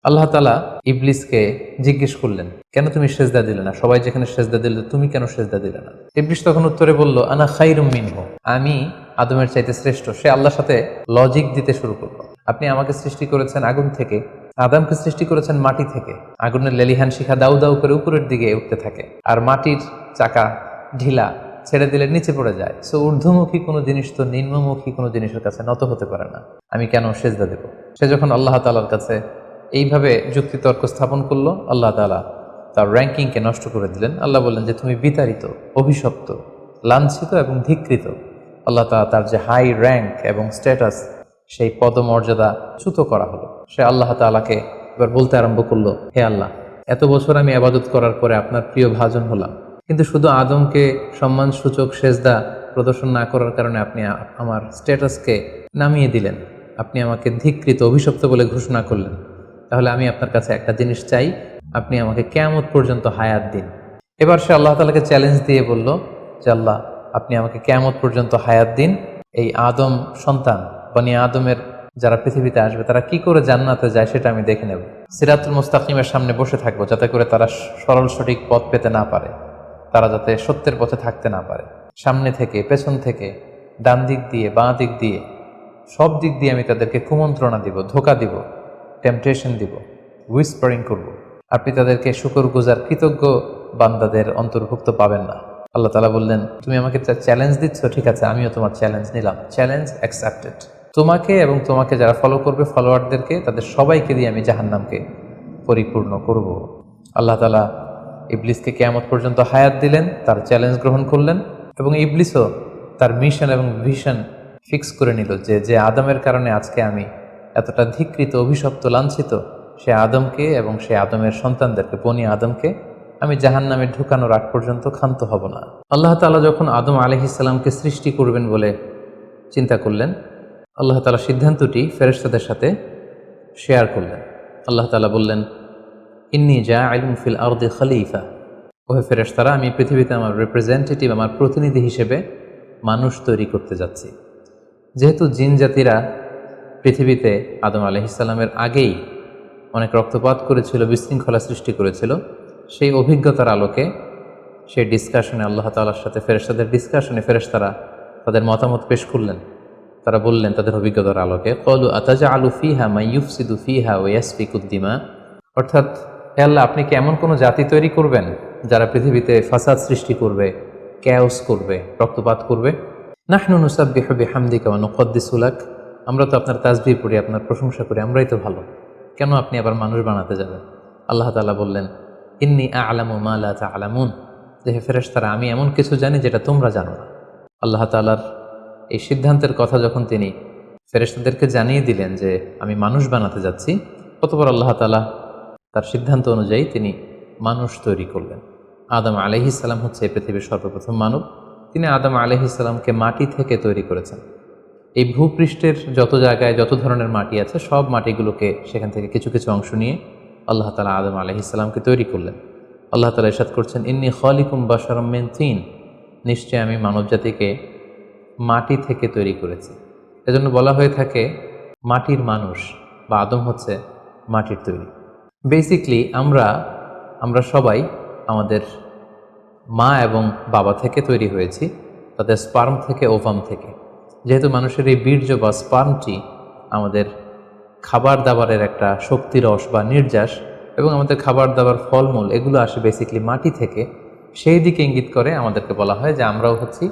আল্লাহ তাআলা ইবলিসকে জিজ্ঞেস করলেন, কেন তুমি সেজদা দিলে না? সবাই যেখানে সেজদা দিল, তুমি কেন সেজদা দিলে না? ইবলিস তখন উত্তরে বলল, আনা খাইরুম মিনহু, আমি আদমের চাইতে শ্রেষ্ঠ। সে আল্লাহর সাথে লজিক দিতে শুরু করলো। আপনি আমাকে সৃষ্টি করেছেন আগুন থেকে, আদমকে সৃষ্টি করেছেন মাটি থেকে। আগুনের লেলিহান শিখা দাউ দাউ করে উপরের দিকে উঠতে থাকে, আর মাটির চাকা ঢিলা, ছেড়ে দিলে নিচে পড়ে যায়। সো ঊর্ধ্বমুখী কোনো জিনিস তো নিম্নমুখী কোনো জিনিসের কাছে নত হতে পারে না, আমি কেন সেজদা দেব? সে যখন আল্লাহ তাআলার কাছে এইভাবে যুক্তিতর্ক স্থাপন করলো, আল্লাহ তাআলা তার র্যাঙ্কিংকে নষ্ট করে দিলেন। আল্লাহ বললেন যে তুমি বিতাড়িত, অভিশপ্ত, লাঞ্ছিত এবং ধিক্কৃত। আল্লাহ তাআলা তার যে হাই র্যাঙ্ক এবং স্ট্যাটাস, সেই পদমর্যাদা চ্যুত করা হলো। সে আল্লাহ তাআলাকে এবার বলতে আরম্ভ করলো, হে আল্লাহ, এত বছর আমি ইবাদত করার পরে আপনার প্রিয় ভাজন হলাম, কিন্তু শুধু আদমকে সম্মানসূচক সেজদা প্রদর্শন না করার কারণে আপনি আমার স্ট্যাটাসকে নামিয়ে দিলেন, আপনি আমাকে ধিক্কৃত, অভিশপ্ত বলে ঘোষণা করলেন। তাহলে আমি আপনার কাছে একটা জিনিস চাই, আপনি আমাকে কিয়ামত পর্যন্ত হায়াত দিন। এবার সে আল্লাহ তাআলাকে চ্যালেঞ্জ দিয়ে বলল যে আল্লাহ, আপনি আমাকে কিয়ামত পর্যন্ত হায়াত দিন, এই আদম সন্তান বনি আদমের যারা পৃথিবীতে আসবে তারা কি করে জান্নাতে যায় সেটা আমি দেখে নেব। সিরাতুল মুস্তাকিমের সামনে বসে থাকবো, যাতে করে তারা সরল সঠিক পথ পেতে না পারে, তারা যাতে সত্যের পথে থাকতে না পারে। সামনে থেকে, পেছন থেকে, ডান দিক দিয়ে, বাঁ দিক দিয়ে, সব দিক দিয়ে আমি তাদেরকে কুমন্ত্রণা দিব, ধোকা দিব, টেম্পটেশন দিব, হুইসপারিং করব। আপনি তাদেরকে শুকরগুজার কৃতজ্ঞ বান্দাদের অন্তর্ভুক্ত পাবেন না। আল্লাহ তাআলা বললেন, তুমি আমাকে চ্যালেঞ্জ দিচ্ছ, ঠিক আছে, আমিও তোমার চ্যালেঞ্জ নিলাম, চ্যালেঞ্জ অ্যাকসেপ্টেড। তোমাকে এবং তোমাকে যারা ফলো করবে, ফলোয়ারদেরকে, তাদের সবাইকে দিয়ে আমি জাহান্নামকে পরিপূর্ণ করব। আল্লাহ তাআলা ইবলিসকে কিয়ামত পর্যন্ত হায়াত দিলেন, তার চ্যালেঞ্জ গ্রহণ করলেন, এবং ইবলিসও তার মিশন এবং ভিশন ফিক্স করে নিল যে যে আদমের কারণে আজকে আমি এতটা ধিক্কৃত, অভিশপ্ত, লাঞ্ছিত, সে আদমকে এবং সে আদমের সন্তানদেরকে, বনি আদমকে আমি জাহান্নামে ঢুকানোর আগ পর্যন্ত ক্ষান্ত হব না। আল্লাহ তাআলা যখন আদম আলাইহিস সালামকে সৃষ্টি করবেন বলে চিন্তা করলেন, আল্লাহ তাআলা সিদ্ধান্তটি ফেরেশতাদের সাথে শেয়ার করলেন। আল্লাহ তাআলা বললেন, ইন্নী জাইলুন ফিল আরদি খলিফা, ওহে ফেরেশতারা, আমি পৃথিবীতে আমার রিপ্রেজেন্টেটিভ, আমার প্রতিনিধি হিসেবে মানুষ তৈরি করতে যাচ্ছি। যেহেতু জিন জাতিরা পৃথিবীতে আদম আলাইহিস সালামের আগেই অনেক রক্তপাত করেছিল, বিশৃঙ্খলা সৃষ্টি করেছিল, সেই অভিজ্ঞতার আলোকে, সেই ডিসকাশনে, আল্লাহ তাআলার সাথে ফেরেশতাদের ডিসকাশনে ফেরেশতারা তাদের মতামত পেশ করলেন। তারা বললেন তাদের অভিজ্ঞতার আলোকে, ক্বালু আতাজআলু ফিহা মান ইউফসিদু ফিহা ওয়া ইয়াসফিকুদ দিমা, অর্থাৎ হে আল্লাহ, আপনি কি এমন কোনো জাতি তৈরি করবেন যারা পৃথিবীতে ফাসাদ সৃষ্টি করবে, ক্যাওস করবে, রক্তপাত করবে? নাহনু নুসাব্বিহু বিহামদিকা ওয়া নুকদ্দিসু লাক, আমরা তো আপনার তাসবিহ পড়ি, আপনার প্রশংসা করি, আমরাই তো ভালো, কেন আপনি আবার মানুষ বানাতে যাবেন? আল্লাহ তাআলা বললেন, ইন্নী আ'লামু মা লা তা'লামুন, যে হে ফেরেশতারা, আমি এমন কিছু জানি যেটা তোমরা জানো না। আল্লাহ তাআলার এই সিদ্ধান্তের কথা যখন তিনি ফেরেশতাদেরকে জানিয়ে দিলেন যে আমি মানুষ বানাতে যাচ্ছি, অতঃপর আল্লাহ তাআলা তার সিদ্ধান্ত অনুযায়ী তিনি মানুষ তৈরি করলেন। আদম আলাইহিস সালাম হচ্ছে এই পৃথিবীর সর্বপ্রথম মানব। তিনি আদম আলাইহিস সালামকে মাটি থেকে তৈরি করেছেন। এই ভূপৃষ্ঠের যত জায়গায় যত ধরনের মাটি আছে, সব মাটিগুলোকে সেখান থেকে কিছু কিছু অংশ নিয়ে আল্লাহ তাআলা আদম আলাইহিস সালামকে তৈরি করলেন। আল্লাহ তাআলা ইরশাদ করছেন, ইন্নী খালিকুম বাশারাম মিন তিন, নিশ্চয় আমি মানবজাতিকে মাটি থেকে তৈরি করেছি। এজন্য বলা হয়ে থাকে মাটির মানুষ, বা আদম হচ্ছে মাটির তৈরি। বেসিকলি আমরা সবাই আমাদের মা এবং বাবা থেকে তৈরি হয়েছি, তাদের স্পার্ম থেকে, ওভাম থেকে। যেহেতু মানুষের এই বীর্য বা স্পার্মটি আমাদের খাবার দাবারের একটা শক্তিরস বা নির্যাস, এবং আমাদের খাবার দাবার, ফলমূল, এগুলো আসে বেসিকলি মাটি থেকে, সেই দিকে ইঙ্গিত করে আমাদেরকে বলা হয় যে আমরাও হচ্ছি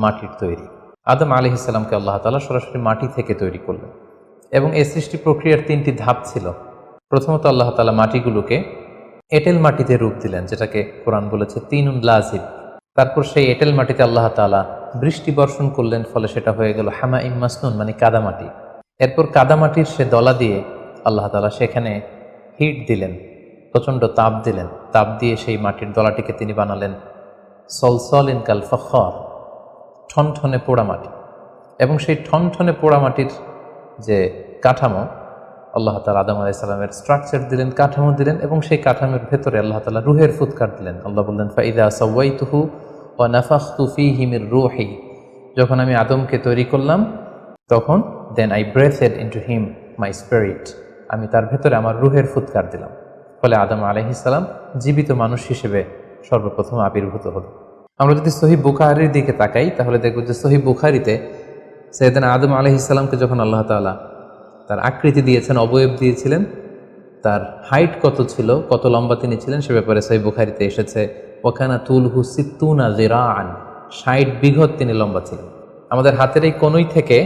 মাটির তৈরি। আদম আলাইহিস সালামকে আল্লাহ তাআলা সরাসরি মাটি থেকে তৈরি করলেন, এবং এই সৃষ্টি প্রক্রিয়ার 3টি ধাপ ছিল। প্রথমত আল্লাহ তাআলা মাটিগুলোকে এঁটেল মাটিতে রূপ দিলেন, যেটাকে কোরআন বলেছে তিনুন লাজিব। তারপর সেই এঁটেল মাটিতে আল্লাহ তাআলা বৃষ্টি বর্ষণ করলেন, ফলে সেটা হয়ে গেল হামাইম মাসনুন, মানে কাদামাটি। এরপর কাদামাটির সে দলা দিয়ে আল্লাহ তাআলা সেখানে হিট দিলেন, প্রচণ্ড তাপ দিলেন। তাপ দিয়ে সেই মাটির দলাটিকে তিনি বানালেন সলসলিন কাল ফখর, ঠনঠনে পোড়ামাটি। এবং সেই ঠনঠনে পোড়ামাটির যে কাঠামো, আল্লাহ তাআলা আদম আলাইহিস সালামের স্ট্রাকচার দিলেন, কাঠামো দিলেন, এবং সেই কাঠামোর ভেতরে আল্লাহ তাআলা রুহের ফুৎকার দিলেন। আল্লাহ বললেন, ফাইদা সাওয়াইতুহু ওয়া নাফাখতু ফীহি মির রূহি, যখন আমি আদমকে তৈরি করলাম তখন then I breathed into him my spirit, আমি তার ভেতরে আমার রুহের ফুৎকার দিলাম। ফলে আদম আলাইহিস সালাম জীবিত মানুষ হিসেবে সর্বপ্রথম আবির্ভূত হলো। আমরা যদি সহিহ বুখারীর দিকে তাকাই তাহলে দেখব যে সহিহ বুখারীতে সাইয়েদনা আদম আলাইহিস সালামকে যখন আল্লাহ তাআলা তার আকৃতি দিয়েছেন, অবয়ব দিয়েছিলেন, তার হাইট কত ছিল, কত লম্বা তিনি ছিলেন সে ব্যাপারে সহিহ বুখারীতে এসেছে ওয়াকানা তুলহু সিত্তুনা যিরাআন, 60 বিঘত তিনি লম্বা ছিলেন। আমাদের হাতের এই কোণই থেকে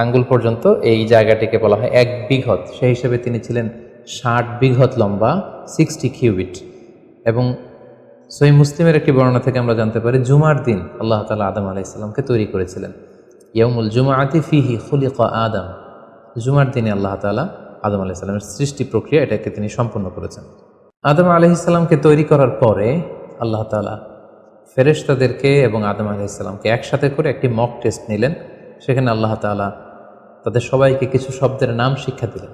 আঙ্গুল পর্যন্ত এই জায়গাটিকে বলা হয় 1 বিঘত। সেই হিসেবে তিনি ছিলেন 60 বিঘত লম্বা, 60 কিউবিট। এবং সহিহ মুসলিমের একটি বর্ণনা থেকে আমরা জানতে পারি জুমার দিন আল্লাহ তাআলা আদম আলাইহিস সালামকে তৈরি করেছিলেন। ইয়াউমুল জুমআতি ফিহি খুলিকা আদম, জুমার দিনে আল্লাহ তাআলা আদম আলাইহিস সালামের সৃষ্টি প্রক্রিয়া এটাকে তিনি সম্পন্ন করেছেন। আদম আলাইহিস সালামকে তৈরি করার পরে আল্লাহ তাআলা ফেরেশতাদেরকে এবং আদম আলাইহিস সালামকে একসাথে করে একটি মক টেস্ট নিলেন। সেখানে আল্লাহ তাআলা তাদের সবাইকে কিছু শব্দের নাম শিক্ষা দিলেন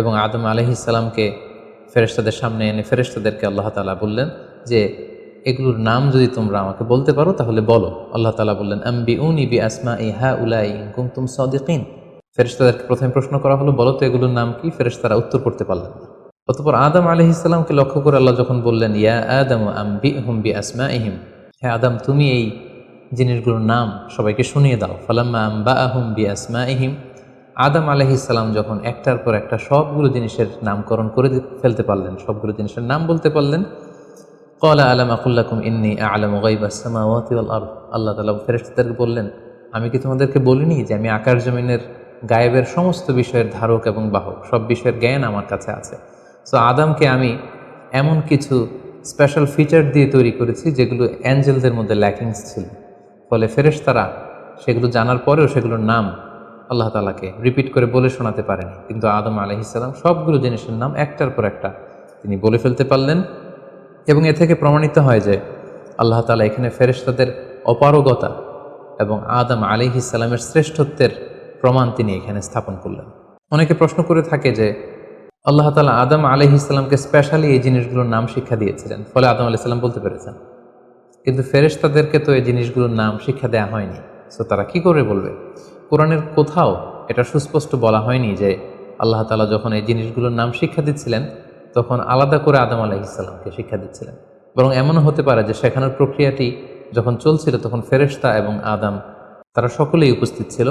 এবং আদম আলাইহিস সালামকে ফেরেশতাদের সামনে এনে ফেরেশতাদেরকে আল্লাহ তাআলা বললেন যে এগুলোর নাম যদি তোমরা আমাকে বলতে পারো তাহলে বলো। আল্লাহ তাআলা বললেন আম্বিউনি বিআসমাই হাউলাই ইন কুনতুম সাদিকিন। ফেরেশতাদেরকে প্রথমে প্রশ্ন করা হলো, বলো তো এগুলোর নাম কি? ফেরেশতারা উত্তর করতে পারলেন না। অতঃপর আদম আলাইহিস সালামকে লক্ষ্য করে আল্লাহ যখন বললেন ইয়া আদম আম্বিহুম বিআসমাইহিম, হে আদম তুমি এই জিনিসগুলোর নাম সবাইকে শুনিয়ে দাও। ফালাম্মা আম্বাআহুম বিআসমাইহিম, আদম আলাইহিস সালাম যখন একটার পর একটা সবগুলো জিনিসের নামকরণ করে ফেলতে পারলেন, সবগুলো জিনিসের নাম বলতে পারলেন, ক্বালা আলাম আকুল লাকুম ইন্নী আ'লামু গায়বাস সামাওয়াতি ওয়াল আরদ, আল্লাহ তাআলা ফেরেশতাদেরকে বললেন আমি কি তোমাদেরকে বলিনি যে আমি আকাশ জমিনের গায়েবের সমস্ত বিষয়ের ধারক এবং বাহক, সব বিষয়ের জ্ঞান আমার কাছে আছে। সো আদমকে আমি এমন কিছু স্পেশাল ফিচার দিয়ে তৈরি করেছি যেগুলো অ্যাঞ্জেলদের মধ্যে ল্যাকিংস ছিল। ফলে ফেরেশতারা সেগুলো জানার পরেও সেগুলোর নাম আল্লাহ তাআলাকে রিপিট করে বলে শোনাতে পারেনি, কিন্তু আদম আলাইহিস সালাম সবগুলো জিনিসের নাম একটার পর একটা তিনি বলে ফেলতে পারলেন। এবং এ থেকে প্রমাণিত হয় যে আল্লাহ তাআলা এখানে ফেরেশতাদের অপারগতা এবং আদম আলাইহিস সালামের শ্রেষ্ঠত্বের প্রমাণ তিনি এখানে স্থাপন করলেন। অনেকে প্রশ্ন করে থাকে যে আল্লাহ তাআলা আদম আলাইহিস সালামকে স্পেশালি এই জিনিসগুলোর নাম শিক্ষা দিয়েছিলেন, ফলে আদম আলাইহিস সালাম বলতে পেরেছেন, কিন্তু ফেরেশতাদেরকে তো এই জিনিসগুলোর নাম শিক্ষা দেওয়া হয়নি। সো তারা কি করে বলবে? কোরআনের কোথাও এটা সুস্পষ্ট বলা হয়নি যে আল্লাহ তাআলা যখন এই জিনিসগুলোর নাম শিক্ষা দিচ্ছিলেন তখন আলাদা করে আদম আলাইহিস সালামকে শিক্ষা দিচ্ছিলেন। বরং এমনও হতে পারে যে শেখানোর প্রক্রিয়াটি যখন চলছিল তখন ফেরেশতা এবং আদম তারা সকলেই উপস্থিত ছিল,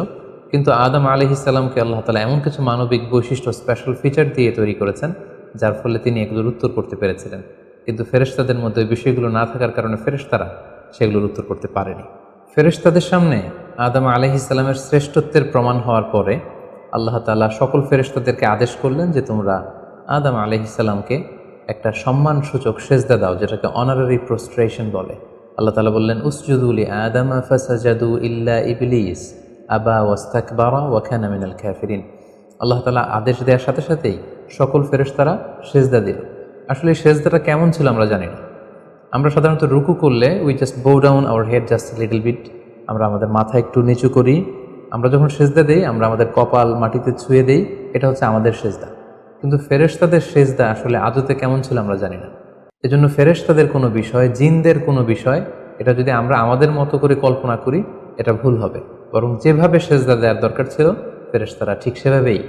কিন্তু আদম আলাইহিস সালামকে আল্লাহ তাআলা এমন কিছু মানবিক বৈশিষ্ট্য স্পেশাল ফিচার দিয়ে তৈরি করেছেন যার ফলে তিনি এগুলোর উত্তর করতে পেরেছিলেন। কিন্তু ফেরেশতাদের মধ্যে ওই বিষয়গুলো না থাকার কারণে ফেরেশতারা সেগুলোর উত্তর করতে পারেনি। ফেরেশতাদের সামনে আদম আলাইহিস সালামের শ্রেষ্ঠত্বের প্রমাণ হওয়ার পরে আল্লাহ তাআলা সকল ফেরেশতাদেরকে আদেশ করলেন যে তোমরা আদম আলাইহিস সালামকে একটা সম্মানসূচক সেজদা দাও, যেটাকে অনারারি প্রোস্ট্রেশন বলে। আল্লাহ তাআলা বললেন উসজুদু লি আদম ফাসাজাদু ইল্লা ইবলিস আবা ওয়াস্তাকবারা ওয়া কানা মিনাল কাফিরিন। আল্লাহ তাআলা আদেশ দেওয়ার সাথে সাথেই সকল ফেরেশতারা সেজদা দিল। আসলে এই সেজদাটা কেমন ছিল আমরা জানি না। আমরা সাধারণত রুকু করলে we just bow down our head just little bit, আমরা আমাদের মাথা একটু নিচু করি। আমরা যখন সেজদা দেই আমরা আমাদের কপাল মাটিতে ছুঁয়ে দেই, এটা হচ্ছে আমাদের সেজদা। কিন্তু ফেরেশতাদের সেজদা আসলে আদতে কেমন ছিল আমরা জানি না। এজন্য ফেরেশতাদের কোনো বিষয়, জিনদের কোনো বিষয়, এটা যদি আমরা আমাদের মতো করে কল্পনা করি এটা ভুল হবে। বরং যেভাবে সেজদা দেওয়ার দরকার ছিল ফেরেশতারা ঠিক সেভাবেই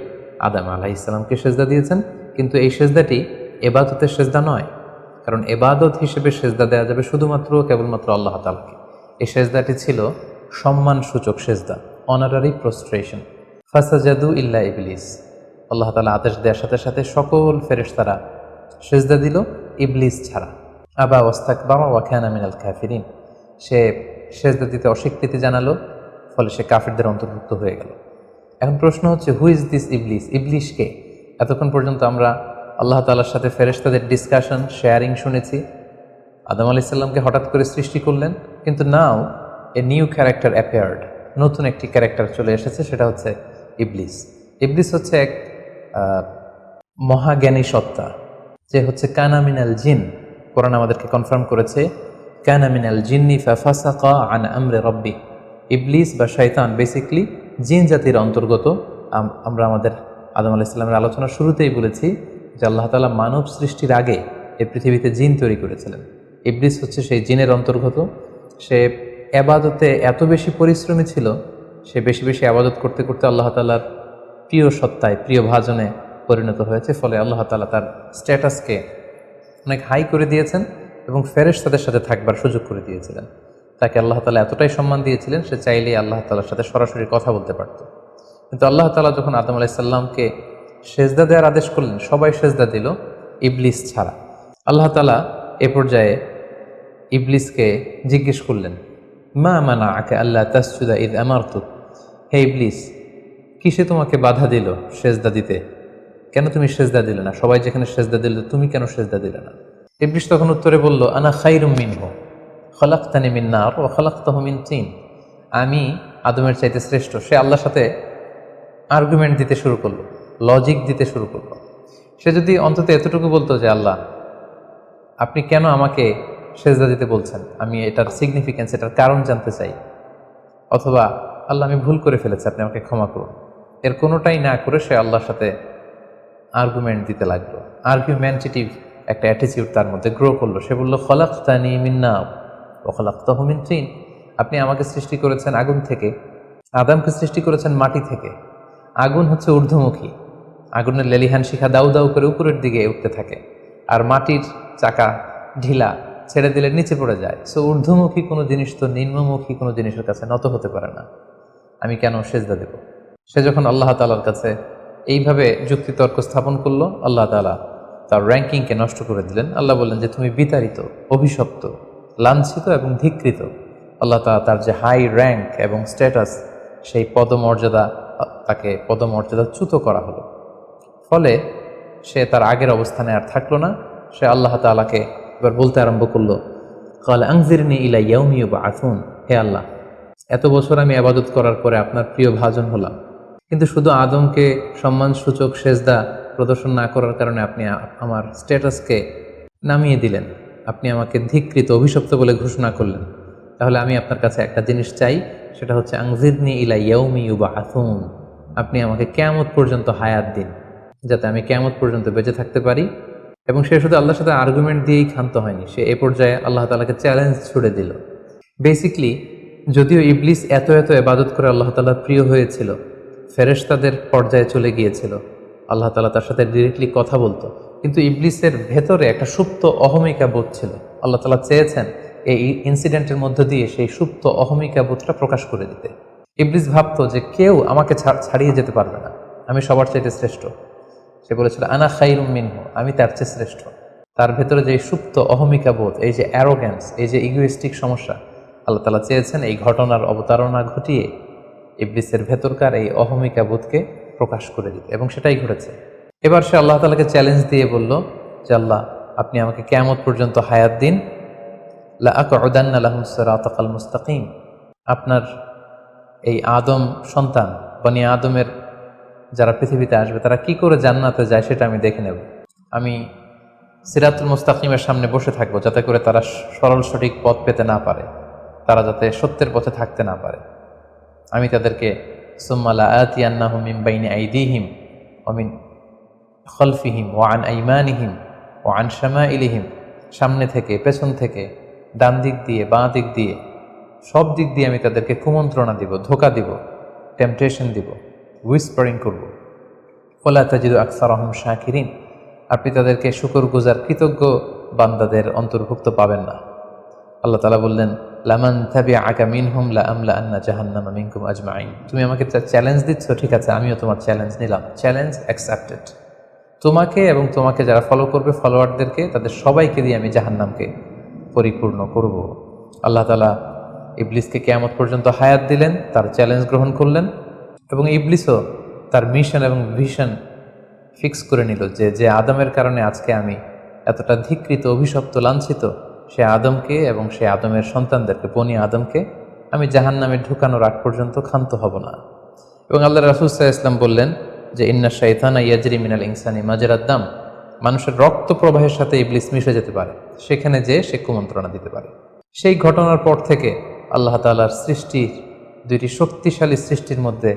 আদম আলাইহিস সালামকে সেজদা দিয়েছেন। কিন্তু এই সেজদাটি ইবাদতের সেজদা নয়, কারণ ইবাদত হিসেবে সেজদা দেওয়া যাবে শুধুমাত্র কেবলমাত্র আল্লাহ তাআলাকে। এই সেজদাটি ছিল সম্মানসূচক সেজদা, অনারারি প্রোস্ট্রেশন। ফাসাজাদু ইল্লা ইবলিস, আল্লাহ তাআলা আদেশ দেওয়ার সাথে সাথে সকল ফেরেশতারা সেজদা দিল, ইবলিস ছাড়া। আবা ওয়াস্তাকবারা ওয়া কানা মিনাল কাফিরিন, সে সেজদা দিতে অস্বীকৃতি জানালো, ফলে সে কাফিরদের অন্তর্ভুক্ত হয়ে গেল। এখন প্রশ্ন হচ্ছে হু ইজ দিস ইবলিস? ইবলিস কে? এতক্ষণ পর্যন্ত আমরা আল্লাহ তাআলার সাথে ফেরেশতাদের ডিসকাশন, শেয়ারিং শুনেছি। আদম আলাইহিস সালামকে হঠাৎ করে সৃষ্টি করলেন, কিন্তু নাও এ নিউ ক্যারেক্টার অ্যাপিয়ার্ড, নতুন একটি ক্যারেক্টার চলে এসেছে, সেটা হচ্ছে ইবলিস। ইবলিস হচ্ছে এক মহাজ্ঞানী সত্তা, যে হচ্ছে কানা মিনাল জিন। কোরআন আমাদেরকে কনফার্ম করেছে কানা মিনাল জিন্নি ফাফাসাকা আন আমরি রাব্বি। ইবলিস বা শয়তান বেসিকলি জিন জাতির অন্তর্গত। আমরা আমাদের আদম আলাইহিস সালামের আলোচনার শুরুতেই বলেছি যে আল্লাহ তাআলা মানব সৃষ্টির আগে এই পৃথিবীতে জিন তৈরি করেছিলেন। ইবলিস হচ্ছে সেই জিনের অন্তর্গত। সে ইবাদতে এত বেশি পরিশ্রমী ছিল, সে বেশি বেশি ইবাদত করতে করতে আল্লাহ তাআলার প্রিয় সত্তায়, প্রিয় ভাজনে পরিণত হয়েছে। ফলে আল্লাহ তাআলা তার স্ট্যাটাসকে অনেক হাই করে দিয়েছেন এবং ফেরেশতাদের সাথে থাকবার সুযোগ করে দিয়েছিলেন। তাকে আল্লাহ তাআলা এতটাই সম্মান দিয়েছিলেন, সে চাইলেই আল্লাহ তাআলার সাথে সরাসরি কথা বলতে পারত। কিন্তু আল্লাহ তাআলা যখন আদম আলাইহিস সালামকে সেজদা দেওয়ার আদেশ করলেন, সবাই সেজদা দিল, ইবলিস ছাড়া। আল্লাহ তাআলা এ পর্যায়ে ইবলিসকে জিজ্ঞেস করলেন, মা মানাআকা আল্লা তাসজুদা ইয আমারতুক, হে ইবলিস, কিসে তোমাকে বাধা দিল সেজদা দিতে? কেন তুমি সেজদা দিলে না? সবাই যেখানে সেজদা দিল, তুমি কেন সেজদা দিলে না? ইবলিস তখন উত্তরে বলল, আনা খায়রুম মিনহু খলাকতানি মিন নার ওয়া খলাকতাহু মিন তিন। আমি আদমের চাইতে শ্রেষ্ঠ। সে আল্লাহর সাথে আর্গুমেন্ট দিতে শুরু করলো, লজিক দিতে শুরু করলো। সে যদি অন্তত এতটুকু বলতো যে আল্লাহ, আপনি কেন আমাকে সেজদা দিতে বলছেন, আমি এটার সিগনিফিক্যান্স, এটার কারণ জানতে চাই, অথবা আল্লাহ আমি ভুল করে ফেলেছি, আপনি আমাকে ক্ষমা করুন, এর কোনোটাই না করে সে আল্লাহর সাথে আর্গুমেন্ট দিতে লাগলো। আর্গুমেন্টেটিভ একটা অ্যাটিটিউড তার মধ্যে গ্রো করলো। সে বলল, খলাকতানি মিন নার ওয়া খলাকতাহু মিন তিন। আপনি আমাকে সৃষ্টি করেছেন আগুন থেকে, আদমকে সৃষ্টি করেছেন মাটি থেকে। আগুন হচ্ছে ঊর্ধ্বমুখী, আগুনের লেলিহান শিখা দাউ দাউ করে উপরের দিকে উঠতে থাকে, আর মাটির চাকা ঢিলা, ছেড়ে দিলে নিচে পড়ে যায়। সো ঊর্ধ্বমুখী কোনো জিনিস তো নিম্নমুখী কোনো জিনিসের কাছে নত হতে পারে না, আমি কেন সেজদা দেব? সে যখন আল্লাহ তাআলার কাছে এইভাবে যুক্তিতর্ক স্থাপন করলো, আল্লাহ তাআলা তার র্যাঙ্কিংকে নষ্ট করে দিলেন। আল্লাহ বললেন যে তুমি বিতাড়িত, অভিশপ্ত, লাঞ্ছিত এবং ধিক্কৃত। আল্লাহ তাআলা তার যে হাই র্যাঙ্ক এবং স্ট্যাটাস, সেই পদমর্যাদা, তাকে পদমর্যাদাচ্যুত করা হলো। ফলে সে তার আগের অবস্থানে আর থাকলো না। সে আল্লাহ তাআলাকে এবার বলতে আরম্ভ করলো, ক্বাল আনজিরনি ইলা ইয়াউমি ইউবআসুন, হে আল্লাহ, এত বছর আমি ইবাদত করার পরে আপনার প্রিয় ভাজন হলাম, কিন্তু শুধু আদমকে সম্মানসূচক সেজদা প্রদর্শন না করার কারণে আপনি আমার স্ট্যাটাসকে নামিয়ে দিলেন, আপনি আমাকে ধিক্কৃত, অভিশপ্ত বলে ঘোষণা করলেন। তাহলে আমি আপনার কাছে একটা জিনিস চাই, সেটা হচ্ছে আনজিরনি ইলা ইয়াউমি ইউবআসুন, আপনি আমাকে কিয়ামত পর্যন্ত হায়াত দিন, যাতে আমি কিয়ামত পর্যন্ত বেঁচে থাকতে পারি। এবং সে শুধু আল্লাহর সাথে আর্গুমেন্ট দিয়েই ক্ষান্ত হয়নি, সে এ পর্যায়ে আল্লাহ তাআলাকে চ্যালেঞ্জ ছুড়ে দিল। বেসিকলি যদিও ইবলিস এত ইবাদত করে আল্লাহ তাআলার প্রিয় হয়েছিল, ফেরেশতাদের পর্যায়ে চলে গিয়েছিল, আল্লাহ তাআলা তার সাথে ডিরেক্টলি কথা বলতো, কিন্তু ইবলিসের ভেতরে একটা সুপ্ত অহমিকা বোধ ছিল। আল্লাহ তাআলা চেয়েছেন এই ইনসিডেন্টের মধ্য দিয়ে সেই সুপ্ত অহমিকা বোধটা প্রকাশ করে দিতে। ইবলিস ভাবতো যে কেউ আমাকে ছাড়িয়ে যেতে পারবে না, আমি সবার চাইতে শ্রেষ্ঠ। সে বলেছিল, আনা খায়রুম মিনহু, আমি তার চেয়ে শ্রেষ্ঠ। তার ভেতরে যে সুপ্ত অহমিকা বোধ, এই যে অ্যারোগ্যান্স, এই যে ইগোইস্টিক সমস্যা, আল্লাহ তাআলা চেয়েছেন এই ঘটনার অবতারণা ঘটিয়ে ইবলিসের ভেতরকার এই অহমিকা বোধকে প্রকাশ করে দিতে, এবং সেটাই ঘটেছে। এবার সে আল্লাহ তাআলাকে চ্যালেঞ্জ দিয়ে বলল যে আল্লাহ, আপনি আমাকে কিয়ামত পর্যন্ত হায়াত দিন, লা আকউদান্না লাহুম সিরাতাকাল মুস্তাকিম, আপনার এই আদম সন্তান, বনি আদমের যারা পৃথিবীতে আসবে, তারা কি করে জান্নাতে যায় সেটা আমি দেখে নেব। আমি সিরাতুল মুস্তাকিমের সামনে বসে থাকবো, যাতে করে তারা সরল সঠিক পথ পেতে না পারে, তারা যাতে সত্যের পথে থাকতে না পারে। আমি তাদেরকে সুম্মা লাআতিয়ান্নাহুম মিন বাইনি আইদিহিম ওয়া মিন খালফিহিম ওয়া আন আইমানিহিম ওয়া আন শামাইলিহিম, সামনে থেকে, পেছন থেকে, ডান দিক দিয়ে, বাঁ দিক দিয়ে, সব দিক দিয়ে আমি তাদেরকে কুমন্ত্রণা দিব, ধোঁকা দিব, টেম্পটেশন দিব, হুইসপারিং করব। ওয়ালা তাজিদু আকসারাহুম শাকিরিন, আপনি তাদেরকে শুকরগুজার, কৃতজ্ঞ বান্দাদের অন্তর্ভুক্ত পাবেন না। আল্লাহ তাআলা বললেন, লামান তাবিআকা মিনহুম লাআমলাআন্না জাহান্নামা মিনকুম আজমাইন, তুমি আমাকে চ্যালেঞ্জ দিচ্ছ, ঠিক আছে, আমিও তোমার চ্যালেঞ্জ নিলাম, চ্যালেঞ্জ অ্যাকসেপ্টেড। তোমাকে এবং তোমাকে যারা ফলো করবে, ফলোয়ারদেরকে, তাদের সবাইকে দিয়ে আমি জাহান্নামকে পরিপূর্ণ করব। আল্লাহ তাআলা ইবলিসকে কিয়ামত পর্যন্ত হায়াত দিলেন, তার চ্যালেঞ্জ গ্রহণ করলেন, এবং ইবলিসও তার মিশন এবং ভিশন ফিক্স করে নিল যে যে আদমের কারণে আজকে আমি এতটা ধিক্কৃত, অভিশপ্ত, লাঞ্ছিত, সে আদমকে এবং সে আদমের সন্তানদেরকে, বনি আদমকে আমি জাহান্নামে ঢুকানোর আগ পর্যন্ত ক্ষান্ত হব না। এবং আল্লাহ রাসূল সাল্লাল্লাহু আলাইহি ওয়াসাল্লাম বললেন যে ইন্না শাইতানা ইয়াজরি মিনাল ইনসানি মাজরাদ দাম, মানুষের রক্ত প্রবাহের সাথে ইবলিস মিশে যেতে পারে, সেখানে যে সে কুমন্ত্রণা দিতে পারে। সেই ঘটনার পর থেকে আল্লাহ তাআলার সৃষ্টির, দুইটি শক্তিশালী সৃষ্টির মধ্যে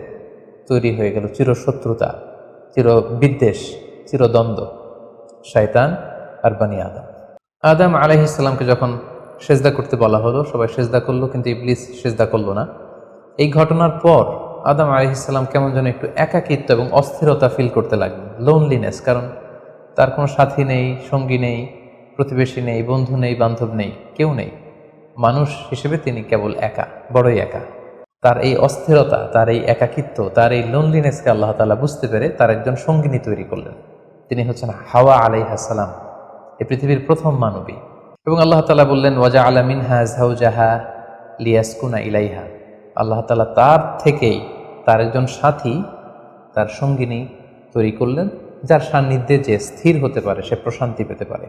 তৈরি হয়ে গেল চিরশত্রুতা, চিরবিদ্বেষ, চিরদ্বন্দ্ব, শয়তান আর বনি আদম। আদম আলাইহিস সালামকে যখন সেজদা করতে বলা হলো, সবাই সেজদা করলো, কিন্তু ইবলিস সেজদা করলো না। এই ঘটনার পর আদম আলাইহিস সালাম কেমন যেন একটু একাকিত্ব এবং অস্থিরতা ফিল করতে লাগলেন, লোনলিনেস, কারণ তার কোনো সাথী নেই, সঙ্গী নেই, প্রতিবেশী নেই, বন্ধু নেই, বান্ধব নেই, কেউ নেই। মানুষ হিসেবে তিনি কেবল একা, বড়ই একা। তার এই অস্থিরতা, তার এই একাকিত্ব, তার এই লোনলিনেসকে আল্লাহ তাআলা বুঝতে পেরে তার একজন সঙ্গিনী তৈরি করলেন। তিনি হচ্ছেন হাওয়া আলাইহিস সালাম, এই পৃথিবীর প্রথম মানবী। এবং আল্লাহ তাআলা বললেন ওয়াজআলা মিনহা যাওজাহা লিয়াসকুনা ইলাইহা। আল্লাহ তাআলা তার থেকেই তার একজন সাথী, তার সঙ্গিনী তৈরি করলেন, যার সান্নিধ্যে যে স্থির হতে পারে, সে প্রশান্তি পেতে পারে।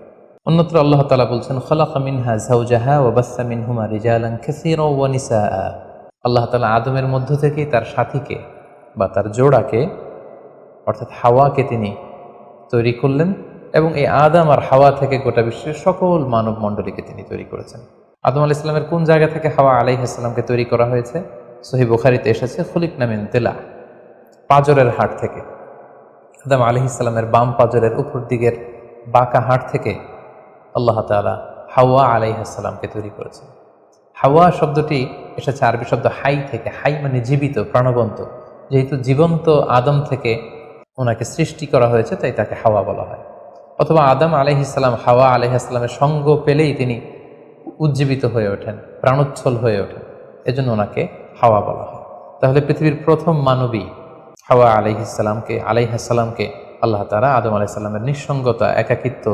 অন্যত্র আল্লাহ তাআলা বলছেন খালাকা মিনহা যাওজাহা ওয়া বাসসা মিনহুমা রিজালান কাসীরা ওয়া নিসাআ। আল্লাহ তাআলা আদমের মধ্য থেকেই তার সাথীকে বা তার জোড়াকে অর্থাৎ হাওয়াকে তিনি তৈরি করলেন, এবং এই আদম আর হাওয়া থেকে গোটা বিশ্বের সকল মানব মণ্ডলীকে তিনি তৈরি করেছেন। আদম আলাইহিস সালামের কোন জায়গা থেকে হাওয়া আলাইহিস সালামকে তৈরি করা হয়েছে? সহিহ বুখারীতে এসেছে খুলিকনা মিন তিলা, পাঁজরের হাড় থেকে। আদম আলাইহিস সালামের বাম পাঁজরের উপর দিকের বাঁকা হাড় থেকে আল্লাহ তাআলা হাওয়া আলাইহিস সালামকে তৈরি করেছেন। হাওয়া শব্দটি এসেছে আরবি শব্দ হাই থেকে। হাই মানে জীবিত, প্রাণবন্ত। যেহেতু জীবন্ত আদম থেকে ওনাকে সৃষ্টি করা হয়েছে, তাই তাকে হাওয়া বলা হয়। অথবা আদম আলাইহিস সালাম হাওয়া আলাইহিস সালামের সঙ্গ পেলেই তিনি উজ্জীবিত হয়ে ওঠেন, প্রাণোচ্ছল হয়ে ওঠেন, এজন্য ওনাকে হাওয়া বলা হয়। তাহলে পৃথিবীর প্রথম মানবী হাওয়া আলাইহিস সালামকে আল্লাহ তাআলা আদম আলাইহিস সালামের নিঃসঙ্গতা, একাকিত্ব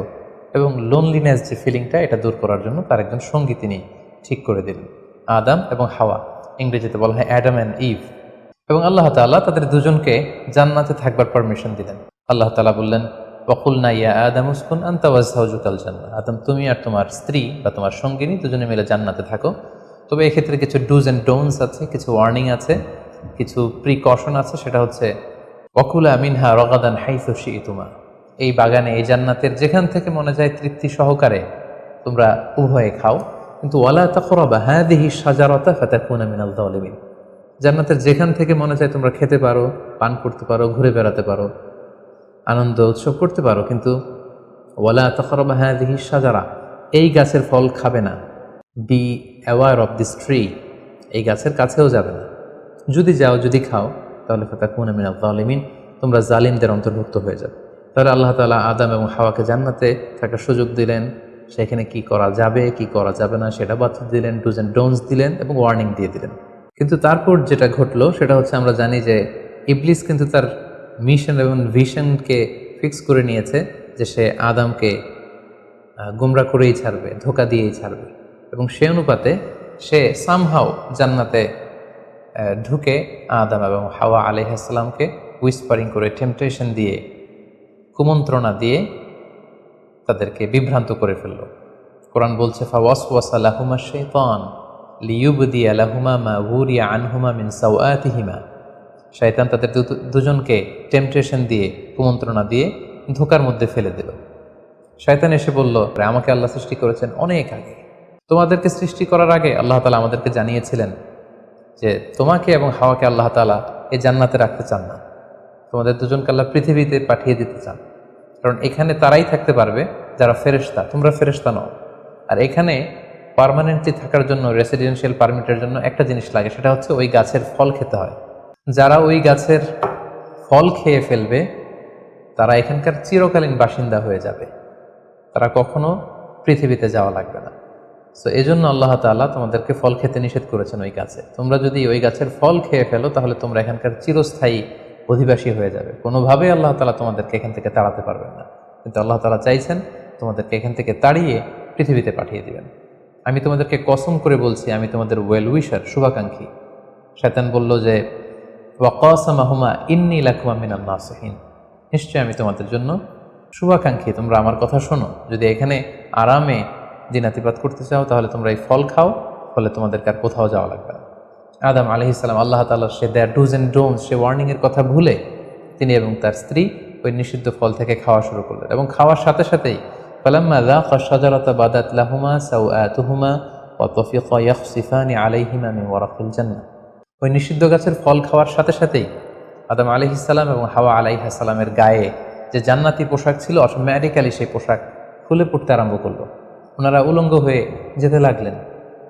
এবং লোনলিনেস যে ফিলিংটা, এটা দূর করার জন্য তার একজন সঙ্গী তিনি ঠিক করে দিলেন, আদম এবং হাওয়া। ইংরেজিতে বলা হয় অ্যাডাম অ্যান্ড ইভ। এবং আল্লাহ তাআলা তাদের দুজনকে জান্নাতে থাকবার পারমিশন দিলেন। আল্লাহ তাআলা বললেন ওয়াকুলনা ইয়া আদম উসকুন আনতা ওয়া যাওজুকাল জান্নাহ। আদম, তুমি আর তোমার স্ত্রী বা তোমার সঙ্গিনী দুজনে মিলে জান্নাতে থাকো। তবে এক্ষেত্রে কিছু ডুজ অ্যান্ড ডোন্টস আছে, কিছু ওয়ার্নিং আছে, কিছু প্রিকশন আছে। সেটা হচ্ছে ওয়াকুলা মিনহা রাগাদান হাইসু শি'তুমা। এই বাগানে, এই জান্নাতের যেখান থেকে মনে যায় তৃপ্তি সহকারে তোমরা উভয়ে খাও, কিন্তু ওয়ালা তাকরাবা হাযিহি শাজারাতা ফাতাকুনা মিনাল যালিমিন। জান্নাতের যেখান থেকে মনে চায় তোমরা খেতে পারো, পান করতে পারো, ঘুরে বেড়াতে পারো, আনন্দ উৎসব করতে পারো, কিন্তু ওয়ালা তাকরাবা হাযিহি শাজারা, এই গাছের ফল খাবে না। Be aware of this tree, এই গাছের কাছেও যাবে না। যদি যাও, যদি খাও, তাহলে ফাতাকুনা মিনাল যালিমিন, তোমরা জালিমদের অন্তর্ভুক্ত হয়ে যাবে। তাহলে আল্লাহ তাআলা আদম এবং হাওয়াকে জান্নাতে থাকার সুযোগ দিলেন। সেখানে কি করা যাবে, কি করা যাবে না সেটা বাতলে দিলেন, ডুজ অ্যান্ড ডোন্টস দিলেন এবং ওয়ার্নিং দিয়ে দিলেন। কিন্তু তারপর যেটা ঘটলো সেটা হচ্ছে, আমরা জানি যে ইবলিস কিন্তু তার মিশন এবং ভিশনকে ফিক্স করে নিয়েছে যে সে আদমকে গুমরা করেই ছাড়বে, ধোঁকা দিয়েই ছাড়বে। এবং সে অনুপাতে সে সামহাও জান্নাতে ঢুকে আদম এবং হাওয়া আলাইহিস সালামকে উইসপারিং করে, টেম্পটেশন দিয়ে, কুমন্ত্রণা দিয়ে তাদেরকে বিভ্রান্ত করে ফেলল। কোরআন বলছে ফাওয়াসওয়াসা লাহুমা শাইতান লিইউবদিয়া লাহুমা মা উরিয়া আনহুমা মিন সাওআতিহিমা। শয়তান তাদের দুজনকে টেম্পটেশন দিয়ে, কুমন্ত্রণা দিয়ে ধোঁকার মধ্যে ফেলে দিল। শয়তান এসে বলল, আমাকে আল্লাহ সৃষ্টি করেছেন অনেক আগে, তোমাদেরকে সৃষ্টি করার আগে আল্লাহ তাআলা আমাদেরকে জানিয়েছিলেন যে তোমাকে এবং হাওয়াকে আল্লাহ তাআলা এই জান্নাতে রাখতে চান না, তোমাদের দুজনকে আল্লাহ পৃথিবীতে পাঠিয়ে দিতে চান। কারণ এখানে তারাই থাকতে পারবে যারা ফেরেশতা, তোমরা ফেরেশতা নও। আর এখানে পার্মানেন্টলি থাকার জন্য, রেসিডেন্সিয়াল পারমিটের জন্য একটা জিনিস লাগে, সেটা হচ্ছে ওই গাছের ফল খেতে হয়। যারা ওই গাছের ফল খেয়ে ফেলবে তারা এখানকার চিরকালীন বাসিন্দা হয়ে যাবে, তারা কখনো পৃথিবীতে যাওয়া লাগবে না। সো এই জন্য আল্লাহ তাআলা তোমাদেরকে ফল খেতে নিষেধ করেছেন ওই গাছে। তোমরা যদি ওই গাছের ফল খেয়ে ফেলো তাহলে তোমরা এখানকার চিরস্থায়ী অধিবাসী হয়ে যাবে। কোনোভাবেই আল্লাহ তাআলা তোমাদেরকে এখান থেকে তাড়াতে পারবেন না। কিন্তু আল্লাহ তাআলা চাইছেন তোমাদেরকে এখান থেকে তাড়িয়ে পৃথিবীতে পাঠিয়ে দিবেন। আমি তোমাদেরকে কসম করে বলছি, আমি তোমাদের ওয়েল উইশার, শুভাকাঙ্ক্ষী। শয়তান বলল যে ওয়াকাসামাহুমা ইন্নী লাকুমা মিনান নাসিহিন, নিশ্চয় আমি তোমাদের জন্য শুভাকাঙ্ক্ষী, তোমরা আমার কথা শোনো। যদি এখানে আরামে দিনাতিপাত করতে চাও তাহলে তোমরা এই ফল খাও, ফলে তোমাদেরকে আর কোথাও যাওয়া লাগবে না। আদম আলাইহিস সালাম আল্লাহ তাআলা সে দেয়ার ডুজ অ্যান্ড ডোন্টস, সে ওয়ার্নিংয়ের কথা ভুলে তিনি এবং তার স্ত্রী ওই নিষিদ্ধ ফল থেকে খাওয়া শুরু করলেন। এবং খাওয়ার সাথে সাথেই ফালাম্মা যাকা শাজারাতা বাদাত লাহুমা সাওআতুহুমা ওয়া তাফিকা ইয়াখসিফানি আলাইহিমা মিন ওয়ারাকিল জান্নাহ। ওই নিষিদ্ধ গাছের ফল খাওয়ার সাথে সাথেই আদম আলাইহিস সালাম এবং হাওয়া আলাইহিস সালামের গায়ে যে জান্নাতি পোশাক ছিল, অটোমেটিক্যালি সেই পোশাক খুলে পড়তে আরম্ভ করলো। ওনারা উলঙ্গ হয়ে যেতে লাগলেন।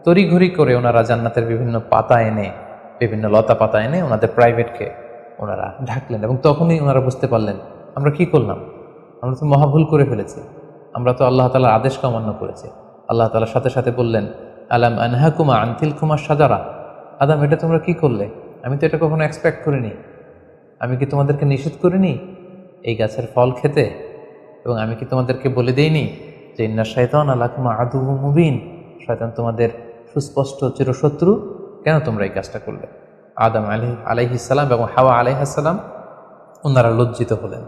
তড়িঘড়ি করে ওনারা জান্নাতের বিভিন্ন পাতা এনে, বিভিন্ন লতা পাতা এনে ওনাদের প্রাইভেটকে ওনারা ঢাকলেন। এবং তখনই ওনারা বুঝতে পারলেন আমরা কি করলাম? আমরা তো মহাভুল করে ফেলেছি। আমরা তো আল্লাহ তাআলার আদেশকে অমান্য করেছি। আল্লাহ তাআলা সাথে সাথে বললেন, আলাম আনহাকুমা আন তিলকুমা শাজারা, আদম এটা তোমরা কি করলে? আমি তো এটা কখনো এক্সপেক্ট করিনি। আমি কি তোমাদেরকে নিষেধ করিনি এই গাছের ফল খেতে? এবং আমি কি তোমাদেরকে বলে দেইনি যে ইন্না শাইতানা লাকুম আদুউম মুবিন, শয়তান তোমাদের সুস্পষ্ট চিরশত্রু? কেন তোমরা এই কাজটা করলে? আদম আলাইহিস সালাম এবং হাওয়া আলাইহিস সালাম ওনারা লজ্জিত হলেন,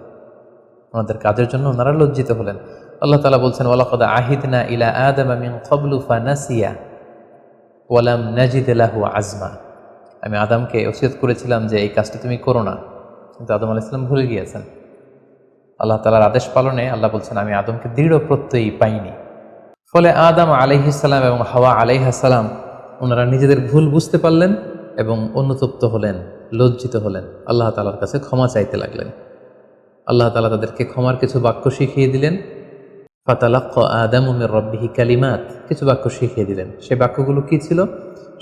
ওনাদের কাজের জন্য ওনারা লজ্জিত হলেন। আল্লাহ তাআলা বলছেন, ওয়ালাকাদ আহিদনা ইলা আদামা মিন ক্বাবলু ফানাসিয়া ওয়ালাম নাজিদ লাহু আজমা। আমি আদমকে ওসিয়ত করেছিলাম যে এই কাজটা তুমি করো না, কিন্তু আদম আলাইহিস সালাম ভুলে গিয়েছেন। আল্লাহ তাআলার আদেশ পালনে আল্লাহ বলছেন আমি আদমকে দৃঢ় প্রত্যয়ী পাইনি। ফলে আদম আলাইহিস সালাম এবং হাওয়া আলাইহিস সালাম ওনারা নিজেদের ভুল বুঝতে পারলেন এবং অনুতপ্ত হলেন, লজ্জিত হলেন, আল্লাহ তাআলার কাছে ক্ষমা চাইতে লাগলেন। আল্লাহ তাআলা তাদেরকে ক্ষমার কিছু বাক্য শিখিয়ে দিলেন। ফাতালাক্কা আদামু মির রাব্বিহি কালিমাত, কিছু বাক্য শিখিয়ে দিলেন। সেই বাক্যগুলো কি ছিল?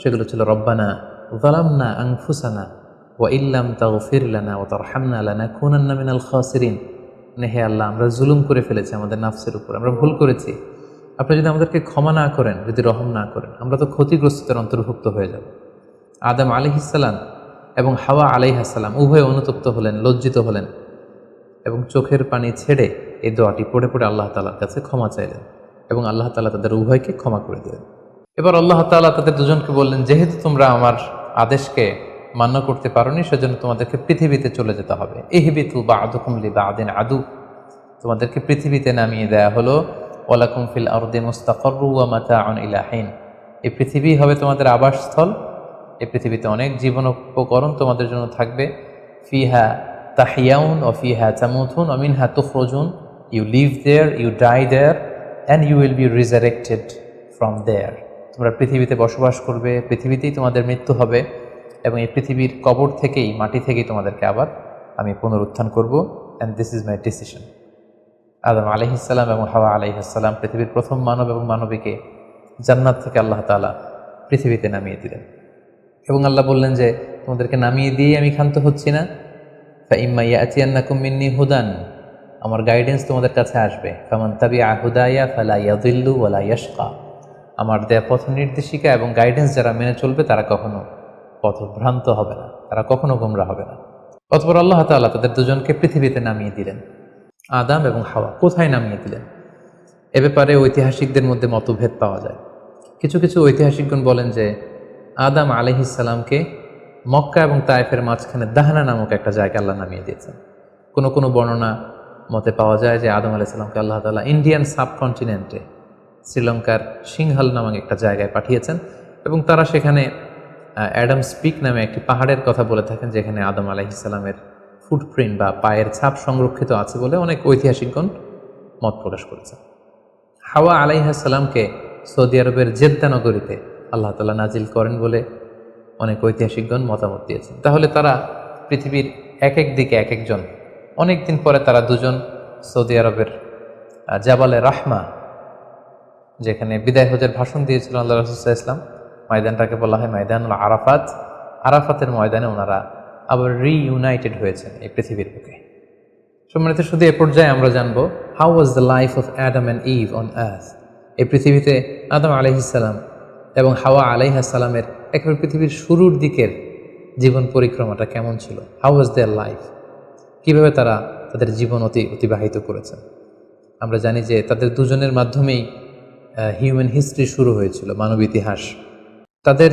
সেগুলো ছিল রব্বানা যালামনা আনফুসানা ওয়া ইল্লাম তাগফির লানা ওয়া তারহামনা লানাকুনান্না মিনাল খাসিরিন। হে আল্লাহ, আমরা জুলুম করে ফেলেছি আমাদের নাফসের উপর, আমরা ভুল করেছি। আপনি যদি আমাদেরকে ক্ষমা না করেন, যদি রহম না করেন, আমরা তো ক্ষতিগ্রস্তদের অন্তর্ভুক্ত হয়ে যাব। আদম আলাইহিস সালাম এবং হাওয়া আলাইহিস সালাম উভয়ে অনুতপ্ত হলেন, লজ্জিত হলেন এবং চোখের পানি ছেড়ে এই দোয়াটি পড়ে পড়ে আল্লাহ তাআলার কাছে ক্ষমা চাইলেন এবং আল্লাহ তাআলা তাদের উভয়কে ক্ষমা করে দিলেন। এবার আল্লাহ তাআলা তাদের দুজনকে বললেন, যেহেতু তোমরা আমার আদেশকে মান্য করতে পারোনি, সেজন্য তোমাদেরকে পৃথিবীতে চলে যেতে হবে। ইহবিতু বা'দুকুম লিবা'দিন আদু, তোমাদেরকে পৃথিবীতে নামিয়ে দেয়া হলো। ওয়ালাকুম ফিল আরদি মুস্তাকাররু ওয়া মাতাউন ইলা হিন, এই পৃথিবী হবে তোমাদের আবাসস্থল। এই পৃথিবীতে অনেক জীবন উপকরণ তোমাদের জন্য থাকবে। ফিহা তাহিয়াউন ও ফিহা তামুতুন ও মিনহা তুখরুজুন, you live there, you die there, and you will be resurrected from there. তোমরা পৃথিবীতে বসবাস করবে, পৃথিবীতেই তোমাদের মৃত্যু হবে এবং এই পৃথিবীর কবর থেকেই, মাটি থেকেই তোমাদেরকে আবার আমি পুনরুত্থান করব। And this is my decision. আদম আলাইহিস সালাম এবং হাওয়া আলাইহিস সালাম পৃথিবীর প্রথম মানব এবং মানবীকে জান্নাত থেকে আল্লাহ তাআলা পৃথিবীতে নামিয়ে দিলেন এবং আল্লাহ বললেন যে তোমাদেরকে নামিয়ে দিয়ে আমি ক্ষান্ত হচ্ছি না। ফাইম্মা ইয়াতিয়ান্নাকুম মিন্নি হুদান, আমার গাইডেন্স তোমাদের কাছে আসবে। ফামান তাবিআ হুদায়া ফালা ইয়াযিল্লু ওয়ালা ইয়াশকা, আমার দেয়া পথ নির্দেশিকা এবং গাইডেন্স যারা মেনে চলবে তারা কখনো পথভ্রান্ত হবে না, তারা কখনো গোমরা হবে না। অতঃপর আল্লাহ তাআলা তাদের দুজনকে পৃথিবীতে নামিয়ে দিলেন। আদম এবং হাওয়া কোথায় নামিয়ে দিলেন এ ব্যাপারে ঐতিহাসিকদের মধ্যে মতভেদ পাওয়া যায়। কিছু কিছু ঐতিহাসিকগণ বলেন যে আদম আলাইহিস সালামকে মক্কা এবং তায়েফের মাঝখানে দাহনা নামক একটা জায়গায় আল্লাহ নামিয়ে দিয়েছেন। কোনো কোনো বর্ণনা মতে পাওয়া যায় যে আদম আলাইহিস সালামকে আল্লাহ তাআলা ইন্ডিয়ান সাবকন্টিনেন্টে শ্রীলঙ্কার সিংহাল নামক একটা জায়গায় পাঠিয়েছেন এবং তারা সেখানে অ্যাডামস পিক নামে একটি পাহাড়ের কথা বলে থাকেন, যেখানে আদম আলাইহিস সালামের ফুটপ্রিন্ট বা পায়ের ছাপ সংরক্ষিত আছে বলে অনেক ঐতিহাসিকগণ মত প্রকাশ করেছেন। হাওয়া আলাইহিস সালামকে সৌদি আরবের জেদ্দা নগরীতে আল্লাহ তাআলা নাজিল করেন বলে অনেক ঐতিহাসিকগণ মতামত দিয়েছেন। তাহলে তারা পৃথিবীর এক এক দিকে এক একজন, অনেক দিন পরে তারা দুজন সৌদি আরবের জাবালে রাহমা, যেখানে বিদায় হজের ভাষণ দিয়েছিল আল্লাহ রাসূল সাল্লাল্লাহু আলাইহি ওয়াসাল্লাম, ময়দানটাকে বলা হয় ময়দানুল আরাফাত, আরাফাতের ময়দানে ওনারা আবার রিইউনাইটেড হয়েছেন এই পৃথিবীর বুকে। সম্মানিত, শুধু এ পর্যায়ে আমরা জানবো how was the life of Adam and Eve on earth. এই পৃথিবীতে আদম আলাইহিস সালাম এবং হাওয়া আলাইহিস সালামের একেবারে পৃথিবীর শুরুর দিকের জীবন পরিক্রমাটা কেমন ছিল। হাউ ওয়াজ দেয়ার লাইফ, কীভাবে তারা তাদের জীবন অতিবাহিত করেছেন। আমরা জানি যে তাদের দুজনের মাধ্যমেই হিউম্যান হিস্ট্রি শুরু হয়েছিল, মানব ইতিহাস। তাদের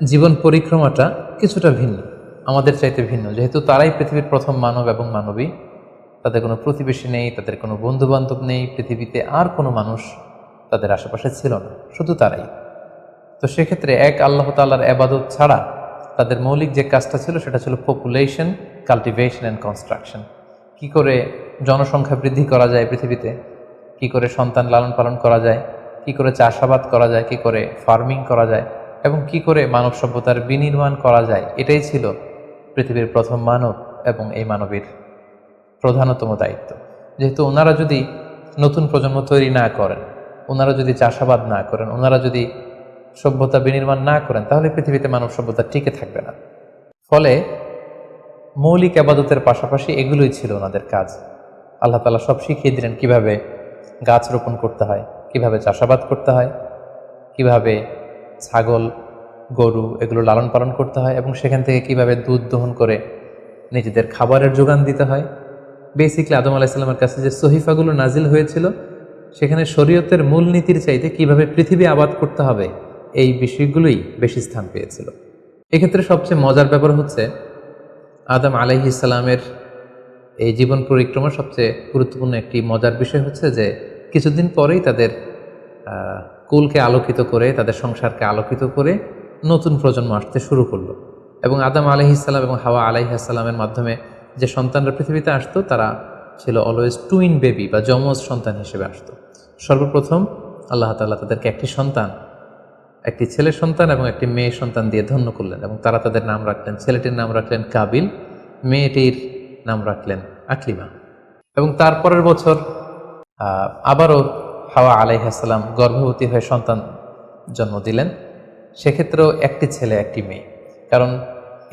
জীবন পরিক্রমাটা কিছুটা ভিন্ন, আমাদের চাইতে ভিন্ন, যেহেতু তারাই পৃথিবীর প্রথম মানব এবং মানবী। তাদের কোনো প্রতিবেশী নেই, তাদের কোনো বন্ধুবান্ধব নেই, পৃথিবীতে আর কোনো মানুষ তাদের আশেপাশে ছিল না, শুধু তারাই। তো সেক্ষেত্রে এক আল্লাহ তাআলার ইবাদত ছাড়া তাদের মৌলিক যে কাজটা ছিল সেটা ছিল পপুলেশন, কাল্টিভেশন অ্যান্ড কনস্ট্রাকশন। কি করে জনসংখ্যা বৃদ্ধি করা যায় পৃথিবীতে, কি করে সন্তান লালন পালন করা যায়, কি করে চাষাবাদ করা যায়, কি করে ফার্মিং করা যায় এবং কি করে মানব সভ্যতার বিনির্মাণ করা যায়, এটাই ছিল পৃথিবীর প্রথম মানব এবং এই মানবীর প্রধানতম দায়িত্ব। যেহেতু ওনারা যদি নতুন প্রজন্ম তৈরি না করেন, ওনারা যদি চাষাবাদ না করেন, ওনারা যদি সভ্যতা বিনির্মাণ না করেন, তাহলে পৃথিবীতে মানব সভ্যতা টিকে থাকবে না। ফলে মৌলিক ইবাদতের পাশাপাশি এগুলোই ছিল ওনাদের কাজ। আল্লাহ তাআলা সব শিখিয়ে দিলেন কিভাবে গাছ রোপণ করতে হয়, কিভাবে চাষাবাদ করতে হয়, কিভাবে ছাগল গরু এগুলো লালন পালন করতে হয়, এবং সেখান থেকে কিভাবে দুধ দহন করে নিজেদের খাবারের যোগান দিতে হয়। বেসিকলি আদম আলাইসাল্লামের কাছে যে সহিফাগুলো নাজিল হয়েছিল সেখানে শরীয়তের মূলনীতির চাইতে কিভাবে পৃথিবী আবাদ করতে হবে এই বিষয়গুলোই বেশি স্থান পেয়েছিল। এক্ষেত্রে সবচেয়ে মজার ব্যাপার হচ্ছে আদম আলাইহিস সালামের এই জীবন পরিক্রমার সবচেয়ে গুরুত্বপূর্ণ একটি মজার বিষয় হচ্ছে যে কিছুদিন পরেই তাদের কুলকে আলোকিত করে, তাদের সংসারকে আলোকিত করে নতুন প্রজন্ম আসতে শুরু করলো। এবং আদম আলাইহিস সালাম এবং হাওয়া আলাইহিস সালামের মাধ্যমে যে সন্তানরা পৃথিবীতে আসতো তারা ছিল অলওয়েজ টুইন বেবি বা যমজ সন্তান হিসেবে আসতো। সর্বপ্রথম আল্লাহ তাআলা তাদেরকে একটি সন্তান, একটি ছেলে সন্তান এবং একটি মেয়ে সন্তান দিয়ে ধন্য করলেন, এবং তারা তাদের নাম রাখলেন, ছেলেটির নাম রাখলেন কাবিল, মেয়েটির নাম রাখলেন আকলিমা। এবং তারপরের বছর আবারও হাওয়া আলাইহিস সালাম গর্ভবতী হয়ে সন্তান জন্ম দিলেন। সেক্ষেত্রেও একটি ছেলে একটি মেয়ে, কারণ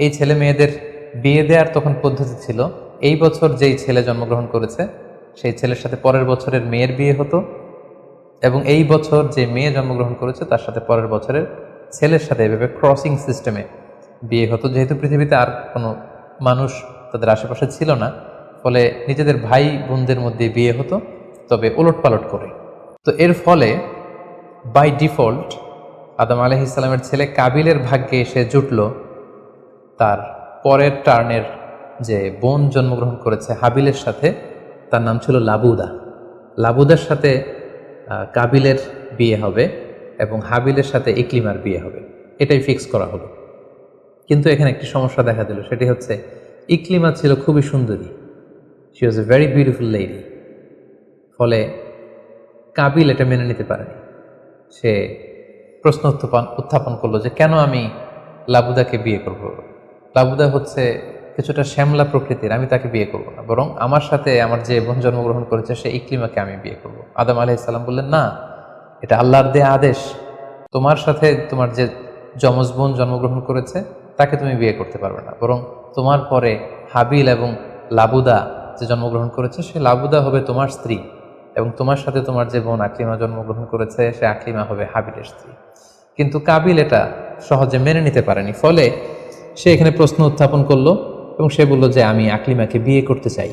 এই ছেলে মেয়েদের বিয়ে দেওয়ার তখন পদ্ধতি ছিল এই বছর যেই ছেলে জন্মগ্রহণ করেছে সেই ছেলের সাথে পরের বছরের মেয়ের বিয়ে হতো, এবং এই বছর যে মেয়ে জন্মগ্রহণ করেছে তার সাথে পরের বছরের ছেলের সাথে এভাবে ক্রসিং সিস্টেমে বিয়ে হতো। যেহেতু পৃথিবীতে আর কোনো মানুষ তাদের আশেপাশে ছিল না, ফলে নিজেদের ভাই বোনদের মধ্যে বিয়ে হতো, তবে ওলট পালট করে। তো এর ফলে বাই ডিফল্ট আদম আলাইহিস সালামের ছেলে কাবিলের ভাগ্যে এসে জুটল তার পরের টার্নের যে বোন জন্মগ্রহণ করেছে হাবিলের সাথে, তার নাম ছিল লাবুদা। লাবুদার সাথে কাবিলের বিয়ে হবে এবং হাবিলের সাথে ইকলিমার বিয়ে হবে, এটাই ফিক্স করা হলো। কিন্তু এখানে একটি সমস্যা দেখা দিল, সেটি হচ্ছে ইকলিমা ছিল খুবই সুন্দরী, she was a very beautiful lady. ফলে কাবিল এটা মেনে নিতে পারেনি। সে প্রশ্ন উত্থাপন করলো যে কেন আমি লাবুদাকে বিয়ে করব? লাবুদা হচ্ছে কিছুটা শ্যামলা প্রকৃতির, আমি তাকে বিয়ে করব না, বরং আমার সাথে আমার যে বোন জন্মগ্রহণ করেছে সে ইকলিমাকে আমি বিয়ে করব। আদম আলাইহিস সালাম বললেন, না, এটা আল্লাহর দেয়া আদেশ, তোমার সাথে তোমার যে যমজ বোন জন্মগ্রহণ করেছে তাকে তুমি বিয়ে করতে পারবে না, বরং তোমার পরে হাবিল এবং লাবুদা যে জন্মগ্রহণ করেছে সে লাবুদা হবে তোমার স্ত্রী, এবং তোমার সাথে তোমার যে বোন আকলিমা জন্মগ্রহণ করেছে সে আকলিমা হবে হাবিলের স্ত্রী। কিন্তু কাবিল এটা সহজে মেনে নিতে পারেনি, ফলে সে এখানে প্রশ্ন উত্থাপন করলো এবং সে বলল যে আমি আকলিমাকে বিয়ে করতে চাই।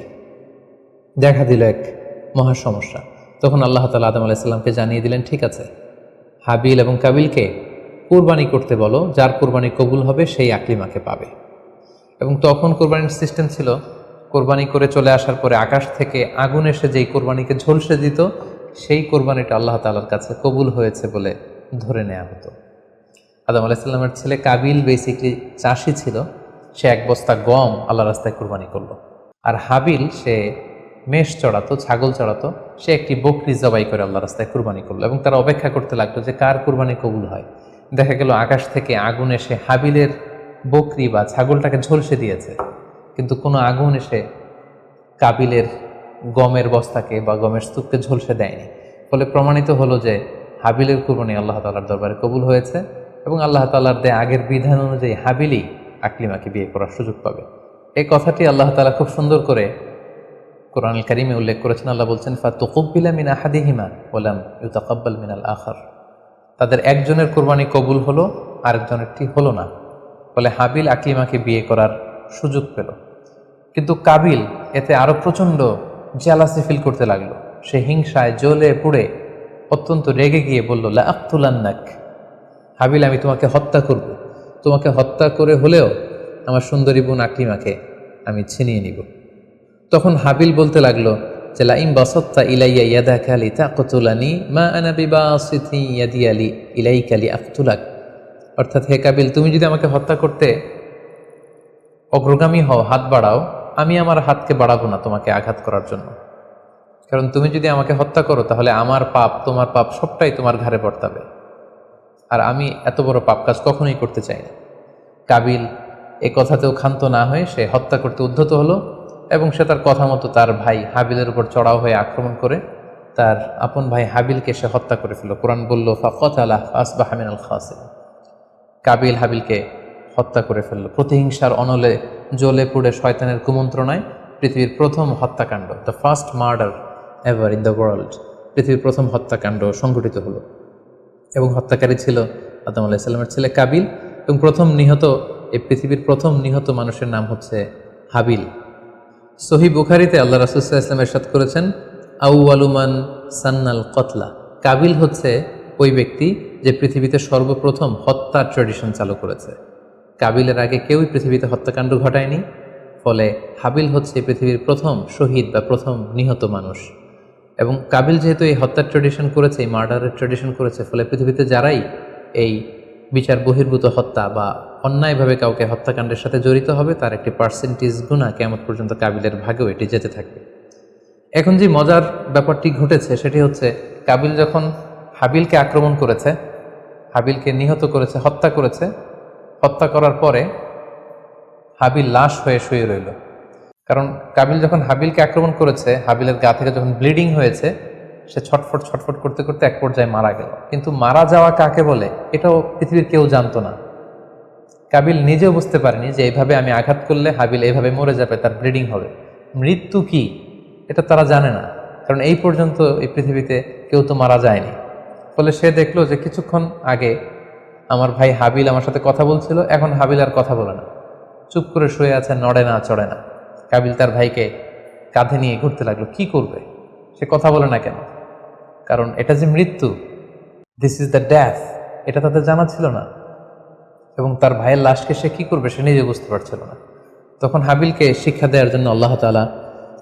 দেখা দিল এক মহা সমস্যা। তখন আল্লাহ তাআলা আদম আলাইহিস সালামকে জানিয়ে দিলেন, ঠিক আছে, হাবিল এবং কাবিলকে কুরবানি করতে বলো, যার কুরবানি কবুল হবে সেই আকলিমাকে পাবে। এবং তখন কোরবানির সিস্টেম ছিল, কোরবানি করে চলে আসার পরে আকাশ থেকে আগুন এসে যেই কোরবানিকে ঝলসে দিত সেই কোরবানিটা আল্লাহ তাআলার কাছে কবুল হয়েছে বলে ধরে নেওয়া হতো। আদম আলাইহিস সালামের ছেলে কাবিল বেসিকলি চাষি ছিল, সে এক বস্তা গম আল্লাহ রাস্তায় কোরবানি করলো। আর হাবিল সে মেষ চড়াতো, ছাগল চড়াতো, সে একটি বকরি জবাই করে আল্লাহ রাস্তায় কোরবানি করলো। এবং তারা অপেক্ষা করতে লাগলো যে কার কোরবানি কবুল হয়। দেখা গেল আকাশ থেকে আগুন এসে হাবিলের বকরি বা ছাগলটাকে ঝলসে দিয়েছে, কিন্তু কোনো আগুন এসে কাবিলের গমের বস্তাকে বা গমের স্তূপকে ঝলসে দেয়নি। ফলে প্রমাণিত হলো যে হাবিলের কুরবানি আল্লাহ তাআলার দরবারে কবুল হয়েছে, এবং আল্লাহ তাআলার দেয়া আগের বিধান অনুযায়ী হাবিলই আকলিমাকে বিয়ে করার সুযোগ পাবে। এই কথাটি আল্লাহ তাআলা খুব সুন্দর করে কোরআনুল কারীমে উল্লেখ করেছেন। আল্লাহ বলছেন, ফাতুকুব্বিলা মিন আহাদিহিমা ওয়া লাম ইউতাকাব্বাল মিনাল আখার। তাদের একজনের কোরবানি কবুল হলো, আরেকজনেরটি হলো না। ফলে হাবিল আকলিমাকে বিয়ে করার সুযোগ পেল। কিন্তু কাবিল এতে আরো প্রচন্ড জেলাসি ফিল করতে লাগলো। সে হিংসায় জ্বলে পুড়ে অত্যন্ত রেগে গিয়ে বলল, লা আক্তুলান্নাক, হাবিল আমি তোমাকে হত্যা করব, তোমাকে হত্যা করে হলেও আমার সুন্দরী বোন আকলিমাকে আমি ছিনিয়ে নিব। তখন হাবিল বলতে লাগলো যে লাইম বাসাত্তা ইলাইয়া ইয়াদাকা লিতাকতুলানি মা আনা বিবাসিতি ইয়াদি আলি ইলাইকা লিআকতুলাক। অর্থাৎ, হে কাবিল, তুমি যদি আমাকে হত্যা করতে অগ্রগামী হও, হাত বাড়াও, আমি আমার হাতকে বাড়াবো না তোমাকে আঘাত করার জন্য। কারণ তুমি যদি আমাকে হত্যা করো তাহলে আমার পাপ, তোমার পাপ সবটাই তোমার ঘাড়ে বর্তাবে, আর আমি এত বড় পাপ কাজ কখনোই করতে চাই না। কাবিল এ কথাতেও ক্ষান্ত না হয়ে সে হত্যা করতে উদ্ধত হলো, এবং সে তার কথা মতো তার ভাই হাবিলের উপর চড়াও হয়ে আক্রমণ করে তার আপন ভাই হাবিলকে সে হত্যা করে ফেলল। কোরআন বলল, ফাকাতালা ফাসবাহা মিনাল খাসিরিন। কাবিল হাবিলকে হত্যা করে ফেলল। প্রতিহিংসার অনলে জ্বলে পুড়ে শয়তানের কুমন্ত্রণায় পৃথিবীর প্রথম হত্যাকাণ্ড, the first murder ever in the world, পৃথিবীর প্রথম হত্যাকাণ্ড সংঘটিত হলো। এবং হত্যাকারী ছিল আদম আলাইহিসসালামের ছেলে কাবিল, এবং এই পৃথিবীর প্রথম নিহত মানুষের নাম হচ্ছে হাবিল। সহিহ বুখারীতে আল্লাহ রাসূল সাল্লাল্লাহু আলাইহি ওয়াসাল্লাম ইরশাদ করেছেন, আউয়ালু মান সান্নাল কতলা, কাবিল হচ্ছে ওই ব্যক্তি যে পৃথিবীতে সর্বপ্রথম হত্যার ট্র্যাডিশন চালু করেছে। কাবিলের আগে কেউই পৃথিবীতে হত্যাকাণ্ড ঘটায়নি, ফলে হাবিল হচ্ছে পৃথিবীর প্রথম শহীদ বা প্রথম নিহত মানুষ। এবং কাবিল যেহেতু এই হত্যার ট্র্যাডিশন করেছে, এই মার্ডারের ট্র্যাডিশন করেছে, ফলে পৃথিবীতে যারাই এই বিচার বহির্ভূত হত্যা বা অন্যায়ভাবে কাউকে হত্যাকাণ্ডের সাথে জড়িত হবে, তার একটি পার্সেন্টেজ গুণা কিয়ামত পর্যন্ত কাবিলের ভাগেও এটি যেতে থাকবে। এখন যে মজার ব্যাপারটি ঘটেছে সেটি হচ্ছে, কাবিল যখন হাবিলকে আক্রমণ করেছে, হাবিলকে নিহত করেছে, হত্যা করার পরে হাবিল লাশ হয়ে শুয়ে রইল। কারণ কাবিল যখন হাবিলকে আক্রমণ করেছে, হাবিলের গা থেকে যখন ব্লিডিং হয়েছে, সে ছটফট করতে করতে এক পর্যায়ে মারা গেল। কিন্তু মারা যাওয়া কাকে বলে এটাও পৃথিবীর কেউ জানতো না। কাবিল নিজেও বুঝতে পারেনি যে এইভাবে আমি আঘাত করলে হাবিল এইভাবে মরে যাবে, তার ব্লিডিং হবে। মৃত্যু কি এটা তারা জানে না, কারণ এই পর্যন্ত এই পৃথিবীতে কেউ তো মারা যায়নি। ফলে সে দেখলো যে কিছুক্ষণ আগে আমার ভাই হাবিল আমার সাথে কথা বলছিল, এখন হাবিল আর কথা বলে না, চুপ করে শুয়ে আছে, নড়ে না চড়ে না। কাবিল তার ভাইকে কাঁধে নিয়ে ঘুরতে লাগলো। কি করবে, সে কথা বলে না কেন? কারণ এটা যে মৃত্যু, দিস ইজ দ্য ডেথ, এটা তাদের জানা ছিল না। এবং তার ভাইয়ের লাশকে সে কি করবে সে নিজে বুঝতে পারছিল না। তখন হাবিলকে শিক্ষা দেওয়ার জন্য আল্লাহ তাআলা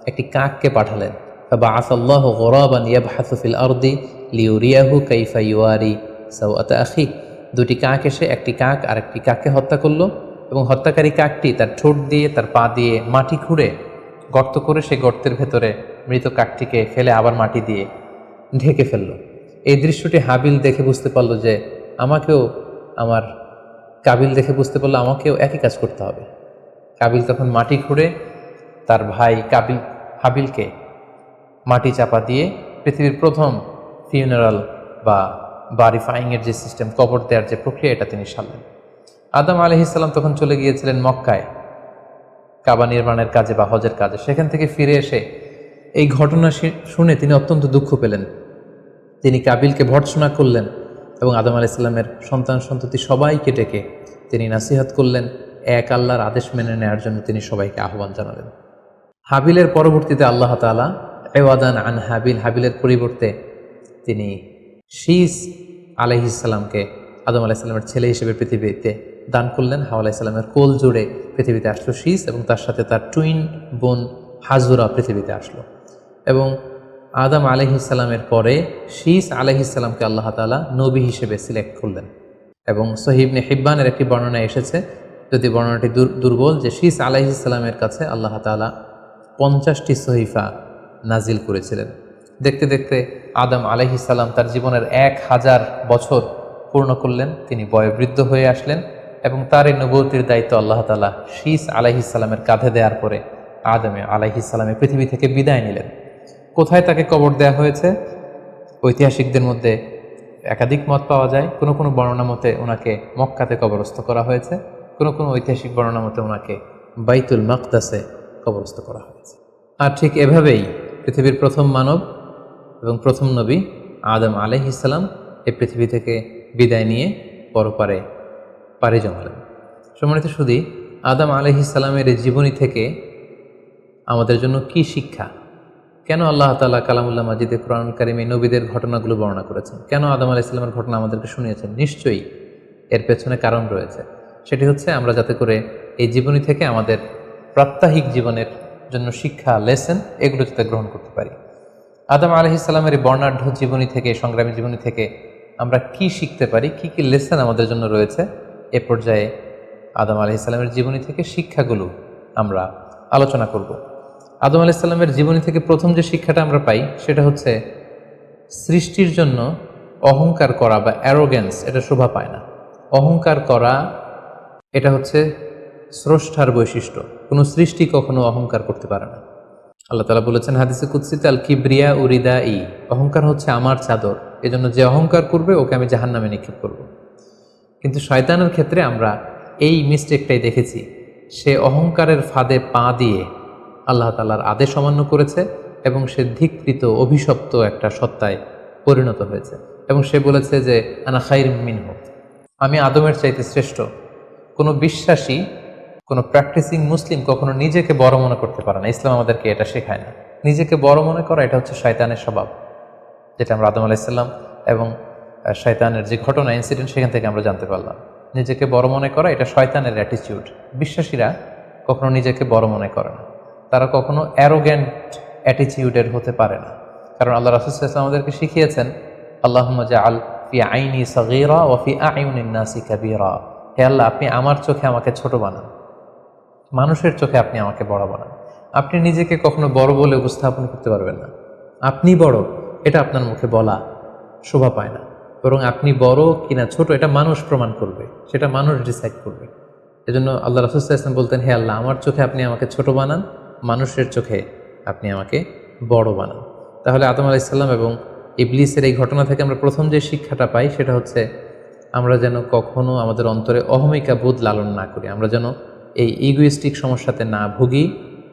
একটি কাককে পাঠালেন। ফাবাআসাল্লাহু গুরাবান ইয়াবহাসু ফিল আরদি লিউরিয়াহু কাইফা ইউয়ারি সাওআতা আখি। দুটি কাক এসে একটি কাক আর একটি কাককে হত্যা করলো, এবং হত্যাকারী কাকটি তার ঠোঁট দিয়ে তার পা দিয়ে মাটি খুঁড়ে গর্ত করে সেই গর্তের ভেতরে মৃত কাকটিকে ফেলে আবার মাটি দিয়ে ঢেকে ফেললো। এই দৃশ্যটি হাবিল দেখে বুঝতে পারলো যে কাবিল দেখে বুঝতে পারলো আমাকেও একই কাজ করতে হবে। কাবিল তখন মাটি খুঁড়ে তার ভাই হাবিলকে মাটি চাপা দিয়ে পৃথিবীর প্রথম ফিউনারাল বা বারিফাইংয়ের যে সিস্টেম, কবর দেওয়ার যে প্রক্রিয়া, এটা তিনি সারলেন। আদম আলাইহিসসালাম তখন চলে গিয়েছিলেন মক্কায় কাবা নির্মাণের কাজে বা হজের কাজে। সেখান থেকে ফিরে এসে এই ঘটনা শুনে তিনি অত্যন্ত দুঃখ পেলেন। তিনি কাবিলকে ভর্ৎসনা করলেন এবং আদম আলাইহিসসালামের সন্তান সন্ততি সবাইকে ডেকে তিনি নাসিহত করলেন, এক আল্লাহর আদেশ মেনে নেওয়ার জন্য তিনি সবাইকে আহ্বান জানালেন। হাবিলের পরবর্তীতে আল্লাহ তাআলা এওয়াদান আন হাবিলের পরিবর্তে তিনি শীস আলাইহিসসালামকে আদম আলাইহিসসালামের ছেলে হিসেবে পৃথিবীতে দান করলেন। হাওয়া আলাইহিসসালামের কোল জুড়ে পৃথিবীতে আসলো শীস, এবং তার সাথে তার টুইন বোন হাজুরা পৃথিবীতে আসলো। এবং আদম আলাইহিসসালামের পরে শীস আলাইহিসসালামকে আল্লাহ তাআলা নবী হিসেবে সিলেক্ট করলেন। এবং সহিহ ইবনে হিব্বানের একটি বর্ণনা এসেছে, যদি বর্ণনাটি দুর্বল, যে শীস আলাইহিসসালামের কাছে আল্লাহ তাআলা 50টি সহিফা নাজিল করেছিলেন। দেখতে দেখতে আদম আলাইহিসসালাম তার জীবনের 1000 বছর পূর্ণ করলেন। তিনি বয়োবৃদ্ধ হয়ে আসলেন এবং তার এই নবুয়তির দায়িত্ব আল্লাহ তাআলা শীস আলাইহিসসালামের কাঁধে দেওয়ার পরে আদম আলাইহিসসালামের পৃথিবী থেকে বিদায় নিলেন। কোথায় তাকে কবর দেওয়া হয়েছে? ঐতিহাসিকদের মধ্যে একাধিক মত পাওয়া যায়। কোনো কোনো বর্ণনা মতে ওনাকে মক্কাতে কবরস্থ করা হয়েছে, কোনো কোনো ঐতিহাসিক বর্ণনা মতে ওনাকে বাইতুল মাকদাসে কবরস্থ করা হয়েছে। আর ঠিক এভাবেই পৃথিবীর প্রথম মানব এবং প্রথম নবী আদম আলাইহিসসালাম এই পৃথিবী থেকে বিদায় নিয়ে পরপারে পাড়ি জমালেন। সম্মানিত সুধী, আদম আলাইহিসসালামের এই জীবনী থেকে আমাদের জন্য কি শিক্ষা? কেন আল্লাহ তাআলা কালামুল্লাহ মাজিদে কুরআনুল কারীমে নবীদের ঘটনাগুলো বর্ণনা করেছেন? কেন আদম আলাইহিসসালামের ঘটনা আমাদেরকে শুনিয়েছেন? নিশ্চয়ই এর পেছনে কারণ রয়েছে। সেটি হচ্ছে আমরা যাতে করে এই জীবনী থেকে আমাদের প্রাত্যহিক জীবনের জন্য শিক্ষা, লেসন, এগুলো যাতে গ্রহণ করতে পারি। আদম আলাইহিসসালামের এই বর্ণাঢ্য জীবনী থেকে, সংগ্রামী জীবনী থেকে আমরা কি শিখতে পারি, কি কি লেসন আমাদের জন্য রয়েছে, এ পর্যায়ে আদম আলাইহিসসালামের জীবনী থেকে শিক্ষাগুলো আমরা আলোচনা করব। আদম আলাইহিসসালামের জীবনী থেকে প্রথম যে শিক্ষাটা আমরা পাই সেটা হচ্ছে সৃষ্টির জন্য অহংকার করা বা অ্যারোগেন্স এটা শোভা পায় না। অহংকার করা এটা হচ্ছে স্রষ্টার বৈশিষ্ট্য। কোনো সৃষ্টি কখনো অহংকার করতে পারে না। আল্লাহ তাআলা বলেছেন হাদিসে কুদসিতে, আল কিবরিয়া উরিদাই, অহংকার হচ্ছে আমার চাদর, এজন্য যে অহংকার করবে ওকে আমি জাহান্নামে নিক্ষেপ করব। কিন্তু শয়তানের ক্ষেত্রে আমরা এই মিস্টেকটাই দেখেছি। সে অহংকারের ফাঁদে পা দিয়ে আল্লাহ তাআলার আদেশ অমান্য করেছে এবং সে ধিক্কৃত অভিশপ্ত একটা সত্তায় পরিণত হয়েছে। এবং সে বলেছে যে আনা খায়রুম মিনহু, আমি আদমের চাইতে শ্রেষ্ঠ। কোনো বিশ্বাসী, কোনো প্র্যাকটিসিং মুসলিম কখনো নিজেকে বড় মনে করতে পারে না। ইসলাম আমাদেরকে এটা শেখায় না। নিজেকে বড় মনে করা এটা হচ্ছে শয়তানের স্বভাব, যেটা আমরা আদম আলাইহিস সালাম এবং শয়তানের যে ঘটনা ইনসিডেন্ট সেখান থেকে আমরা জানতে পারলাম। নিজেকে বড় মনে করা এটা শয়তানের অ্যাটিটিউড। বিশ্বাসীরা কখনো নিজেকে বড় মনে করে না, তারা কখনো অ্যারোগ্যান্ট অ্যাটিটিউডের হতে পারে না। কারণ আল্লাহ রাসূল সাল্লাল্লাহু আলাইহি ওয়াসাল্লাম আমাদেরকে শিখিয়েছেন, আল্লাহুম্মা জাআল ফি আইনি সাগীরা ওয়া ফি আ'ইউনিন নাসি কাবীরা, হে আল্লাহ আপনি আমার চোখে আমাকে ছোট বানান, মানুষের চোখে আপনি আমাকে বড় বানান। আপনি নিজেকে কখনো বড় বলে উপস্থাপন করতে পারবেন না। আপনি বড় এটা আপনার মুখে বলা শোভা পায় না, বরং আপনি বড় কিনা ছোট এটা মানুষ প্রমাণ করবে, সেটা মানুষ ডিসাইড করবে। এজন্য আল্লাহ রাসূল সাল্লাল্লাহু আলাইহি ওয়াসাল্লাম বলতেন, হে আল্লাহ আমার চোখে আপনি আমাকে ছোট বানান, মানুষের চোখে আপনি আমাকে বড় বানান। তাহলে আদম আলাইহিস সালাম এবং ইবলিসের এই ঘটনা থেকে আমরা প্রথম যে শিক্ষাটা পাই সেটা হচ্ছে আমরা যেন কখনো আমাদের অন্তরে অহমিকা বোধ লালন না করি, আমরা যেন এই ইগোইস্টিক সমস্যাতে না ভুগি,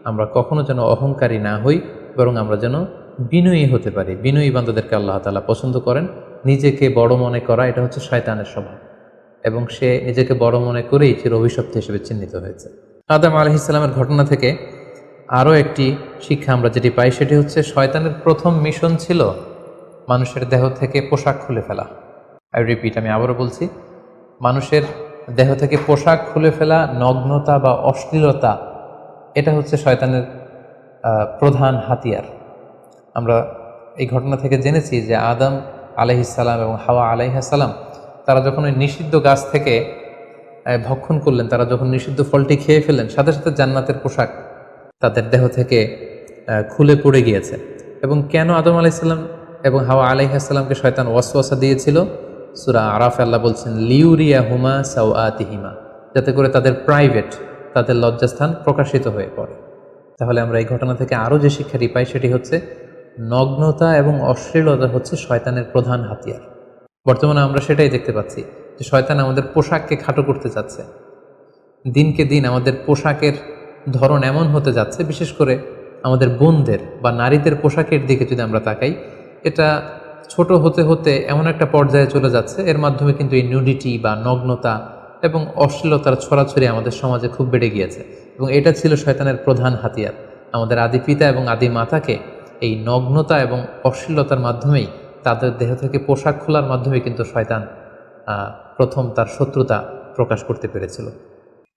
আমরা কখনো যেন অহংকারী না হই, বরং আমরা যেন বিনয়ী হতে পারি। বিনয়ী বান্দাদেরকে আল্লাহ তাআলা পছন্দ করেন। নিজেকে বড় মনে করা এটা হচ্ছে শয়তানের স্বভাব, এবং সে নিজেকে বড় মনে করেই চির অভিশপ্ত হিসেবে চিহ্নিত হয়েছে। আদম আলাইহিস সালামের ঘটনা থেকে আরও একটি শিক্ষা আমরা যেটি পাই সেটি হচ্ছে শয়তানের প্রথম মিশন ছিল মানুষের দেহ থেকে পোশাক খুলে ফেলা। আই রিপিট, আমি আবারও বলছি, মানুষের দেহ থেকে পোশাক খুলে ফেলা, নগ্নতা বা অশ্লীলতা, এটা হচ্ছে শয়তানের প্রধান হাতিয়ার। আমরা এই ঘটনা থেকে জেনেছি যে আদম আলাইহিস সালাম এবং হাওয়া আলাইহিস সালাম তারা যখন ওই নিষিদ্ধ গাছ থেকে ভক্ষণ করলেন, তারা যখন নিষিদ্ধ ফলটি খেয়ে ফেললেন, সাথে সাথে জান্নাতের পোশাক তাদের দেহ থেকে খুলে পড়ে গিয়েছে। এবং কেন আদম আলাইহিস সালাম এবং হাওয়া আলাইহিস সালামকে শয়তান ওয়াসওয়াসা দিয়েছিল? সূরা আরাফে আল্লাহ বলছেন, লিউরিয়াহুমা সাওআতিহিমা, যাতে করে তাদের প্রাইভেট, তাদের লজ্জাস্থান প্রকাশিত হয়ে পড়ে। তাহলে আমরা এই ঘটনা থেকে আরও যে শিক্ষাটি পাই সেটি হচ্ছে নগ্নতা এবং অশ্লীলতা হচ্ছে শয়তানের প্রধান হাতিয়ার। বর্তমানে আমরা সেটাই দেখতে পাচ্ছি যে শয়তান আমাদের পোশাককে খাটো করতে যাচ্ছে। দিনকে দিন আমাদের পোশাকের ধরন এমন হতে যাচ্ছে, বিশেষ করে আমাদের বোনদের বা নারীদের পোশাকের দিকে যদি আমরা তাকাই, এটা ছোট হতে হতে এমন একটা পর্যায়ে চলে যাচ্ছে, এর মাধ্যমে কিন্তু এই নিউডিটি বা নগ্নতা এবং অশ্লীলতার ছড়াছড়ি আমাদের সমাজে খুব বেড়ে গিয়েছে। এবং এটা ছিল শয়তানের প্রধান হাতিয়ার। আমাদের আদি পিতা এবং আদি মাতাকে এই নগ্নতা এবং অশ্লীলতার মাধ্যমেই, তাদের দেহ থেকে পোশাক খোলার মাধ্যমে কিন্তু শয়তান প্রথম তার শত্রুতা প্রকাশ করতে পেরেছিল।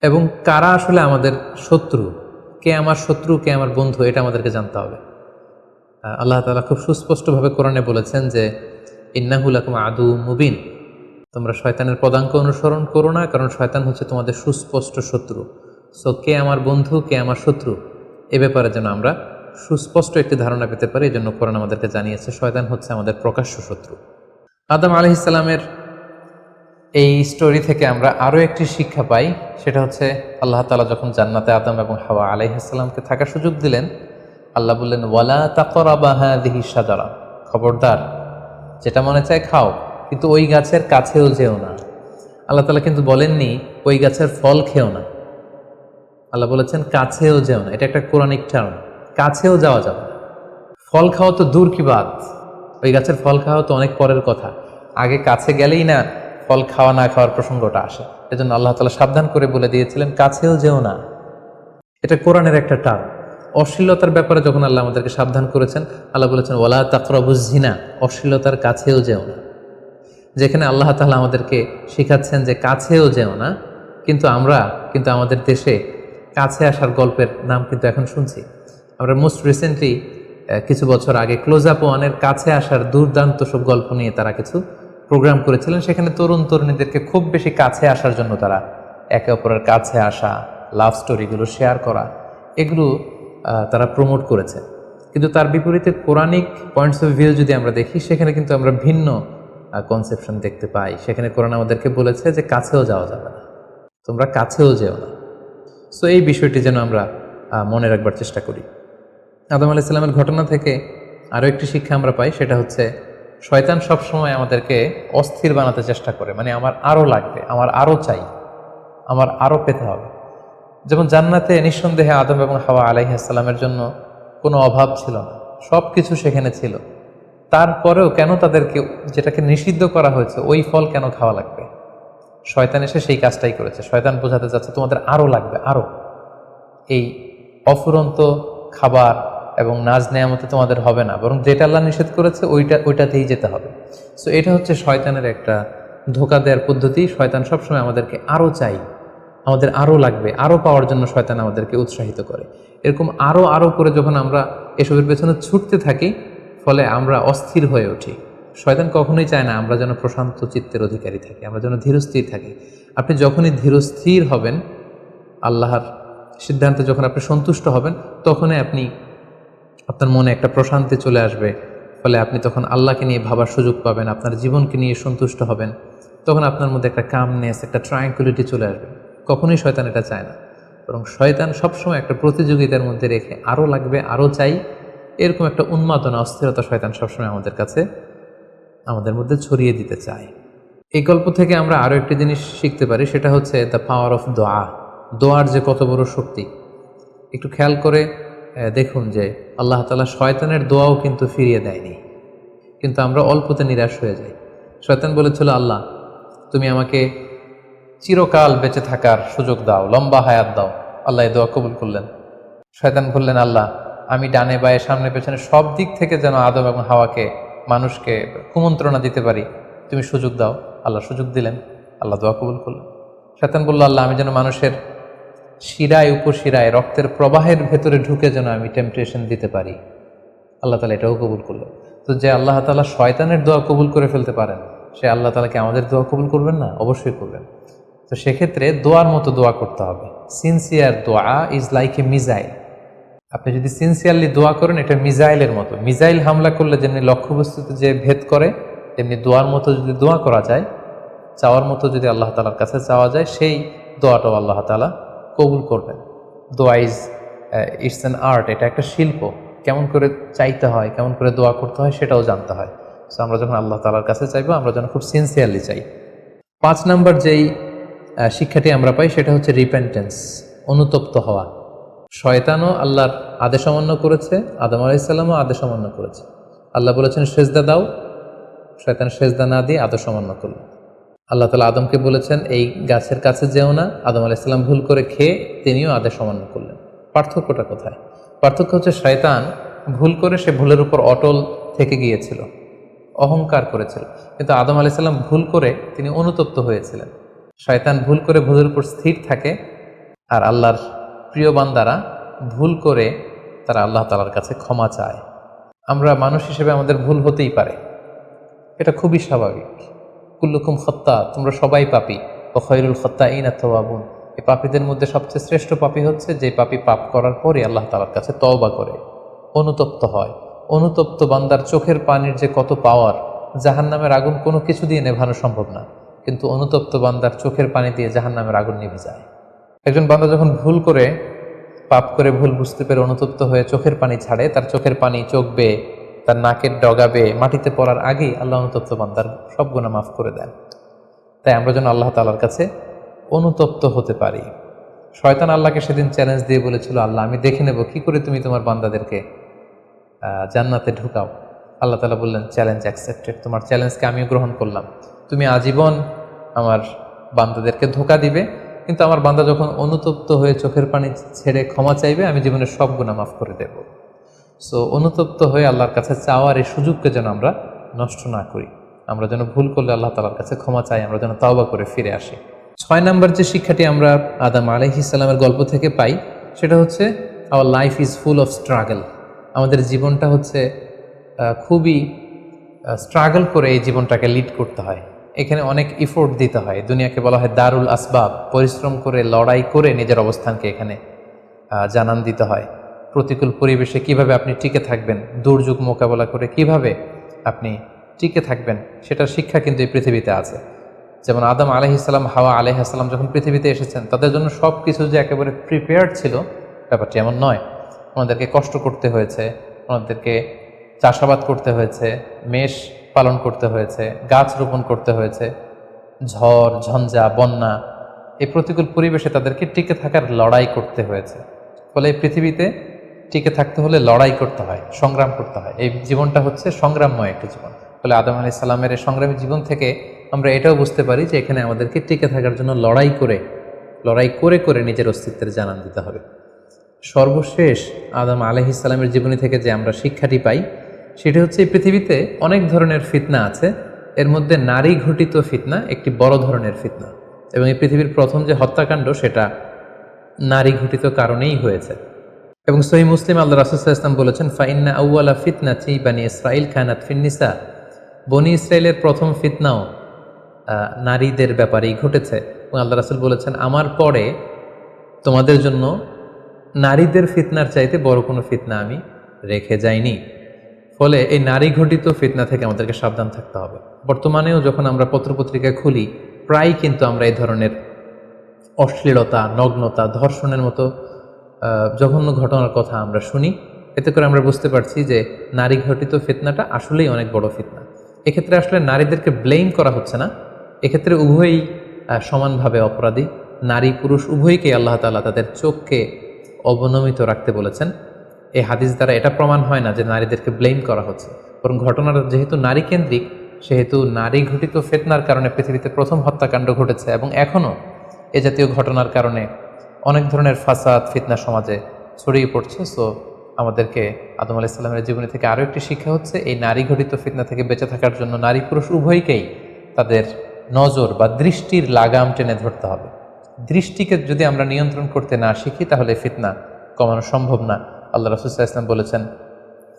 এবং কারা আসলে আমাদের শত্রু, কে আমার শত্রু, কে আমার বন্ধু, এটা আমাদেরকে জানতে হবে। আল্লাহ তাআলা খুব সুস্পষ্টভাবে কোরআনে বলেছেন যে ইন্নাহু লাকুম আদুউম মুবিন, তোমরা শয়তানের পদাঙ্ক অনুসরণ করো না, কারণ শয়তান হচ্ছে তোমাদের সুস্পষ্ট শত্রু। সো কে আমার বন্ধু, কে আমার শত্রু, এ ব্যাপারে যেন আমরা সুস্পষ্ট একটি ধারণা পেতে পারি। এই জন্য কোরআন আমাদেরকে জানিয়েছে শয়তান হচ্ছে আমাদের প্রকাশ্য শত্রু। আদম আলাইহিস সালামের এই স্টোরি থেকে আমরা আরও একটি শিক্ষা পাই, সেটা হচ্ছে আল্লাহ তাআলা যখন জান্নাতে আদম এবং হাওয়া আলাইহিস সালামকে থাকার সুযোগ দিলেন, আল্লাহ বললেন ওয়ালা তাকরাবা হাযিহি শাজারা, খবরদার যেটা মনে চায় খাও, কিন্তু ওই গাছের কাছেও যেও না। আল্লাহ তাআলা কিন্তু বলেননি ওই গাছের ফল খেও না, আল্লাহ বলেছেন কাছেও যেও না। এটা একটা কোরআনিক টার্ম, কাছেও যাওয়া যাবে না। ফল খাওয়া তো দূর কি বাত, ওই গাছের ফল খাওয়া তো অনেক পরের কথা, আগে কাছে গেলেই না ফল খাওয়া না খাওয়ার প্রসঙ্গটা আসে। এজন্য আল্লাহ তাআলা সাবধান করে বলে দিয়েছিলেন কাছেও যেও না। এটা কোরআনের একটা টার্ম। অশ্লীলতার ব্যাপারে যখন আল্লাহ আমাদেরকে সাবধান করেছেন, আল্লাহ বলেছেন ওয়ালা তাকরাবুজ জিনা, অশ্লীলতার কাছেও যেও না। যেখানে আল্লাহ তাআলা আমাদেরকে শিখাচ্ছেন যে কাছেও যেও না, কিন্তু আমরা আমাদের দেশে কাছে আসার গল্পের নাম কিন্তু এখন শুনছি। আমরা মোস্ট রিসেন্টলি কিছু বছর আগে ক্লোজ আপ ওয়ানের কাছে আসার দুর্দান্ত সব গল্প নিয়ে তারা কিছু প্রোগ্রাম করেছিলেন। সেখানে তরুণ তরুণীদেরকে খুব বেশি কাছে আসার জন্য তারা একে অপরের কাছে আসা, লাভ স্টোরিগুলো শেয়ার করা, এগুলো তারা প্রমোট করেছে। কিন্তু তার বিপরীতে কোরআনিক পয়েন্টস অফ ভিউ যদি আমরা দেখি, সেখানে কিন্তু আমরা ভিন্ন কনসেপশন দেখতে পাই। সেখানে কোরআন আমাদেরকে বলেছে যে কাছেও যাওয়া যাবে না, তোমরা কাছেও যেও না। সো এই বিষয়টি যেন আমরা মনে রাখবার চেষ্টা করি। আদম আলাইহিস সালামের ঘটনা থেকে আরও একটি শিক্ষা আমরা পাই, সেটা হচ্ছে শয়তান সবসময় আমাদেরকে অস্থির বানাতে চেষ্টা করে। মানে আমার আরও লাগবে, আমার আরও চাই, আমার আরও পেতে হবে। যেমন জান্নাতে নিঃসন্দেহে আদম এবং হাওয়া আলাইহিস সালামের জন্য কোনো অভাব ছিল না, সব কিছু সেখানে ছিল। তারপরেও কেন তাদেরকে যেটাকে নিষিদ্ধ করা হয়েছে ওই ফল কেন খাওয়া লাগবে? শয়তান এসে সেই কাজটাই করেছে। শয়তান বোঝাতে চাচ্ছে তোমাদের আরও লাগবে, আরও এই অফুরন্ত খাবার এবং নাজ নেয়ামতে তোমাদের হবে না, বরং যেটা আল্লাহ নিষেধ করেছে ওইটাতেই যেতে হবে। সো এটা হচ্ছে শয়তানের একটা ধোঁকা দেওয়ার পদ্ধতি। শয়তান সবসময় আমাদেরকে আরও চাই, আমাদের আরও লাগবে, আরও পাওয়ার জন্য শয়তান আমাদেরকে উৎসাহিত করে। এরকম আরও আরও করে যখন আমরা এসবের পেছনে ছুটতে থাকি, ফলে আমরা অস্থির হয়ে উঠি। শয়তান কখনোই চায় না আমরা যেন প্রশান্ত চিত্তের অধিকারী থাকি, আমরা যেন ধীরস্থির থাকি। আপনি যখনই ধীরস্থির হবেন, আল্লাহর সিদ্ধান্তে যখন আপনি সন্তুষ্ট হবেন, তখনই আপনার মনে একটা প্রশান্তি চলে আসবে। ফলে আপনি তখন আল্লাহকে নিয়ে ভাবার সুযোগ পাবেন, আপনার জীবনকে নিয়ে সন্তুষ্ট হবেন। তখন আপনার মধ্যে একটা কামনেস, একটা ট্রাঙ্কুইলিটি চলে আসবে। কখনোই শয়তান এটা চায় না, বরং শয়তান সবসময় একটা প্রতিযোগিতার মধ্যে রেখে আরও লাগবে, আরও চাই, এরকম একটা উন্মাদনা, অস্থিরতা শয়তান সবসময় আমাদের মধ্যে ছড়িয়ে দিতে চায়। এই গল্প থেকে আমরা আরও একটি জিনিস শিখতে পারি, সেটা হচ্ছে দ্য পাওয়ার অফ দোয়া। দোয়ার যে কত বড় শক্তি। একটু খেয়াল করে দেখুন যে আল্লাহ তাআলা শয়তানের দোয়াও কিন্তু ফিরিয়ে দেয়নি, কিন্তু আমরা অল্পতে নিরাশ হয়ে যাই। শয়তান বলেছিল, আল্লাহ তুমি আমাকে চিরকাল বেঁচে থাকার সুযোগ দাও, লম্বা হায়াত দাও। আল্লাহ এই দোয়া কবুল করলেন। শয়তান বললেন, আল্লাহ আমি ডানে বায়ে সামনে পেছনে সব দিক থেকে যেন আদম এবং হাওয়াকে, মানুষকে কুমন্ত্রণা দিতে পারি, তুমি সুযোগ দাও। আল্লাহ সুযোগ দিলেন, আল্লাহ দোয়া কবুল করলেন। শয়তান বলল, আল্লাহ আমি যেন মানুষের শিরায় উপশিরায় রক্তের প্রবাহের ভেতরে ঢুকে যেন আমি টেম্পটেশন দিতে পারি। আল্লাহ তাআলা এটাও কবুল করলেন। তো যে আল্লাহ তাআলা শয়তানের দোয়া কবুল করে ফেলতে পারেন, সে আল্লাহ তাআলাকে আমাদের দোয়া কবুল করবেন না? অবশ্যই করবেন। তো সেক্ষেত্রে দোয়ার মতো দোয়া করতে হবে। সিনসিয়ার দোয়া ইজ লাইক এ মিজাইল। আপনি যদি সিনসিয়ারলি দোয়া করেন, এটা মিজাইলের মতো। মিজাইল হামলা করলে যেমনি লক্ষ্যবস্তুতে যে ভেদ করে, তেমনি দোয়ার মতো যদি দোয়া করা যায়, চাওয়ার মতো যদি আল্লাহ তাআলার কাছে চাওয়া যায়, সেই দোয়াটাও আল্লাহ তাআলা কবুল করবেন। দোয়া ইটস অ্যান আর্ট, এটা একটা শিল্প। কেমন করে চাইতে হয়, কেমন করে দোয়া করতে হয়, সেটাও জানতে হয়। সো আমরা যখন আল্লাহ তাআলার কাছে চাইবো, আমরা যেন খুব সিনসিয়ারলি চাই। 5 নম্বর যেই শিক্ষাটি আমরা পাই, সেটা হচ্ছে রিপেন্টেন্স, অনুতপ্ত হওয়া। শয়তানও আল্লাহর আদেশ অমান্য করেছে, আদম আলাইহিস সালামও আদেশ অমান্য করেছে। আল্লাহ বলেছেন সেজদা দাও, শয়তান সেজদা না দিয়ে আদেশ অমান্য করল। আল্লাহ তাআলা আদমকে বলেছেন এই গাছের কাছে যেও না, আদম আলাইহিস সালাম ভুল করে খেয়ে তিনিও আদেশ অমান্য করলেন। পার্থক্যটা কোথায়? পার্থক্য হচ্ছে শয়তান ভুল করে সে ভুলের উপর অটল থেকে গিয়েছিল, অহংকার করেছিল। কিন্তু আদম আলাইহিস সালাম ভুল করে তিনি অনুতপ্ত হয়েছিলেন। শয়তান ভুল করে ভুলের উপর স্থির থাকে, আর আল্লাহর প্রিয় বান্দারা ভুল করে তারা আল্লাহ তাআলার কাছে ক্ষমা চায়। আমরা মানুষ হিসেবে আমাদের ভুল হতেই পারে, এটা খুবই স্বাভাবিক। কুল্লুকুম খাত্তা, তোমরা সবাই পাপী, ও খৈরুল খাত্তাইনা আত-তাওয়াবুন। এই পাপীদের মধ্যে সবচেয়ে শ্রেষ্ঠ পাপী হচ্ছে যে পাপী পাপ করার পরই আল্লাহ তাআলার কাছে তওবা করে, অনুতপ্ত হয়। অনুতপ্ত বান্দার চোখের পানির যে কত পাওয়ার, জাহান্নামের আগুন কোনো কিছু দিয়ে নেভানো সম্ভব না, কিন্তু অনুতপ্ত বান্দার চোখের পানি দিয়ে জাহান্নামের আগুন নিভে যায়। একজন বান্দা যখন ভুল করে, পাপ করে, ভুল বুঝতে পেরে অনুতপ্ত হয়ে চোখের পানি ছাড়ে, তার চোখের পানি চোখ বেয়ে, তার নাকের ডগা বেয়ে মাটিতে পড়ার আগেই আল্লাহ অনুতপ্ত বান্দার সব গুনাহ মাফ করে দেন। তাই আমরা যেন আল্লাহ তাআলার কাছে অনুতপ্ত হতে পারি। শয়তান আল্লাহকে সেদিন চ্যালেঞ্জ দিয়ে বলেছিল, আল্লাহ আমি দেখে নেব কি করে তুমি তোমার বান্দাদেরকে জান্নাতে ঢুকাও। আল্লাহ তাআলা বললেন, চ্যালেঞ্জ অ্যাকসেপ্টেড, তোমার চ্যালেঞ্জকে আমিও গ্রহণ করলাম। তুমি আজীবন আমার বান্দাদেরকে ধোঁকা দিবে, কিন্তু আমার বান্দা যখন অনুতপ্ত হয়ে চোখের পানি ছেড়ে ক্ষমা চাইবে, আমি জীবনের সব গুনাহ মাফ করে দেব। সো অনুতপ্ত হয়ে আল্লাহর কাছে চাওয়ার এই সুযোগকে যেন আমরা নষ্ট না করি। আমরা যেন ভুল করলে আল্লাহ তাআলার কাছে ক্ষমা চাই, আমরা যেন তওবা করে ফিরে আসি। 6 নম্বর যে শিক্ষাটি আমরা আদম আলাইহিস সালামের গল্প থেকে পাই, সেটা হচ্ছে our life is full of struggle. আমাদের জীবনটা হচ্ছে খুবই স্ট্রাগল করে এই জীবনটাকে লিড করতে হয়। এখানে অনেক ইফোর্ট দিতে হয়। দুনিয়াকে বলা হয় দারুল আসবাব, পরিশ্রম করে, লড়াই করে নিজের অবস্থানকে এখানে জানান দিতে হয়। প্রতিকূল পরিবেশে কিভাবে আপনি টিকে থাকবেন, দুর্যোগ মোকাবেলা করে কিভাবে আপনি টিকে থাকবেন, সেটার শিক্ষা কিন্তু এই পৃথিবীতে আছে। যেমন আদম আলাইহিস সালাম, হাওয়া আলাইহিস সালাম যখন পৃথিবীতে এসেছেন, তাদের জন্য সব কিছু যে একেবারে প্রিপেয়ার্ড ছিল, ব্যাপারটি এমন নয়। ওনাদেরকে কষ্ট করতে হয়েছে, ওনাদেরকে চাষাবাদ করতে হয়েছে, মেষ পালন করতে হয়েছে, গাছ রোপণ করতে হয়েছে, ঝড় ঝঞ্ঝা বন্যা এই প্রতিকূল পরিবেশে তাদেরকে টিকে থাকার লড়াই করতে হয়েছে। ফলে এই পৃথিবীতে টিকে থাকতে হলে লড়াই করতে হয়, সংগ্রাম করতে হয়। এই জীবনটা হচ্ছে সংগ্রামময় একটা জীবন। ফলে আদম আলাইহিস সালামের এই সংগ্রামী জীবন থেকে আমরা এটাও বুঝতে পারি যে এখানে আমাদেরকে টিকে থাকার জন্য লড়াই করে করে নিজের অস্তিত্বের জানান দিতে হবে। সর্বশেষ আদম আলাইহিস সালামের জীবনী থেকে যে আমরা শিক্ষাটি পাই সেটি হচ্ছে এই পৃথিবীতে অনেক ধরনের ফিতনা আছে, এর মধ্যে নারী ঘটিত ফিতনা একটি বড় ধরনের ফিতনা, এবং এই পৃথিবীর প্রথম যে হত্যাকাণ্ড সেটা নারী ঘটিত কারণেই হয়েছে। এবং সহিহ মুসলিম আল্লাহ রাসূল সাল্লাল্লাহু আলাইহি ওয়াসাল্লাম বলেছেন, ফাইন্না আউওয়ালা ফিতনাতি বানি ইসরাঈল কানাত ফিন্নিসা, বনি ইসরায়েলের প্রথম ফিতনাও নারীদের ব্যাপারেই ঘটেছে। এবং আল্লাহ রাসূল বলেছেন, আমার পরে তোমাদের জন্য নারীদের ফিতনার চাইতে বড় কোনো ফিতনা আমি রেখে যাইনি। ফলে এই নারী ঘটিত ফিতনা থেকে আমাদেরকে সাবধান থাকতে হবে। বর্তমানেও যখন আমরা পত্রপত্রিকা খুলি প্রায় কিন্তু আমরা এই ধরনের অশ্লীলতা, নগ্নতা, ধর্ষণের মতো জঘন্য ঘটনার কথা আমরা শুনি। এতে করে আমরা বুঝতে পারছি যে নারী ঘটিত ফিতনাটা আসলেই অনেক বড় ফিতনা। এক্ষেত্রে আসলে নারীদেরকে ব্লেম করা হচ্ছে না, এক্ষেত্রে উভয়ই সমানভাবে অপরাধী। নারী পুরুষ উভয়কে আল্লাহ তাআলা তাদের চোখকে অবনমিত রাখতে বলেছেন। এই হাদিস দ্বারা এটা প্রমাণ হয় না যে নারীদেরকে ব্লেম করা হচ্ছে, বরং ঘটনাটা যেহেতু নারী কেন্দ্রিক সেহেতু নারী ঘটিত ফিতনার কারণে পৃথিবীতে প্রথম হত্যাকাণ্ড ঘটেছে, এবং এখনও এ জাতীয় ঘটনার কারণে অনেক ধরনের ফাসাদ ফিতনা সমাজে ছড়িয়ে পড়ছে। সো আমাদেরকে আদম আলাইহিস সালামের জীবনী থেকে আরও একটি শিক্ষা হচ্ছে, এই নারী ঘটিত ফিতনা থেকে বেঁচে থাকার জন্য নারী পুরুষ উভয়কেই তাদের নজর বা দৃষ্টির লাগাম টেনে ধরতে হবে। দৃষ্টিকে যদি আমরা নিয়ন্ত্রণ করতে না শিখি তাহলে ফিতনা কমানো সম্ভব না। আল্লাহ রাসূল সাল্লাল্লাহু আলাইহি ওয়াসাল্লাম বলেছেন,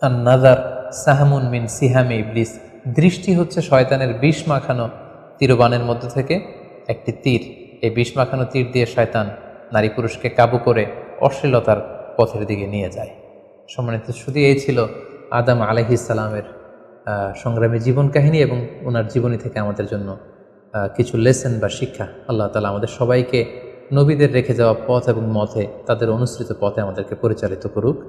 আন-নাযার সাহমুন মিন সিহামি ইবলিস, দৃষ্টি হচ্ছে শয়তানের বিষ মাখানো তীরবানের মধ্য থেকে একটি তীর। এই বিষ মাখানো তীর দিয়ে শয়তান নারী পুরুষকে কাবু করে অশ্লীলতার পথের দিকে নিয়ে যায়। সম্মানিত শুধু এই ছিল আদম আলাইহিস সালামের সংগ্রামী জীবন কাহিনী এবং ওনার জীবনী থেকে আমাদের জন্য কিছু লেসন বা শিক্ষা। আল্লাহ তাআলা আমাদের সবাইকে নবীদের রেখে যাওয়া পথ এবং মতে, তাদের অনুসৃত পথে আমাদেরকে পরিচালিত করুক।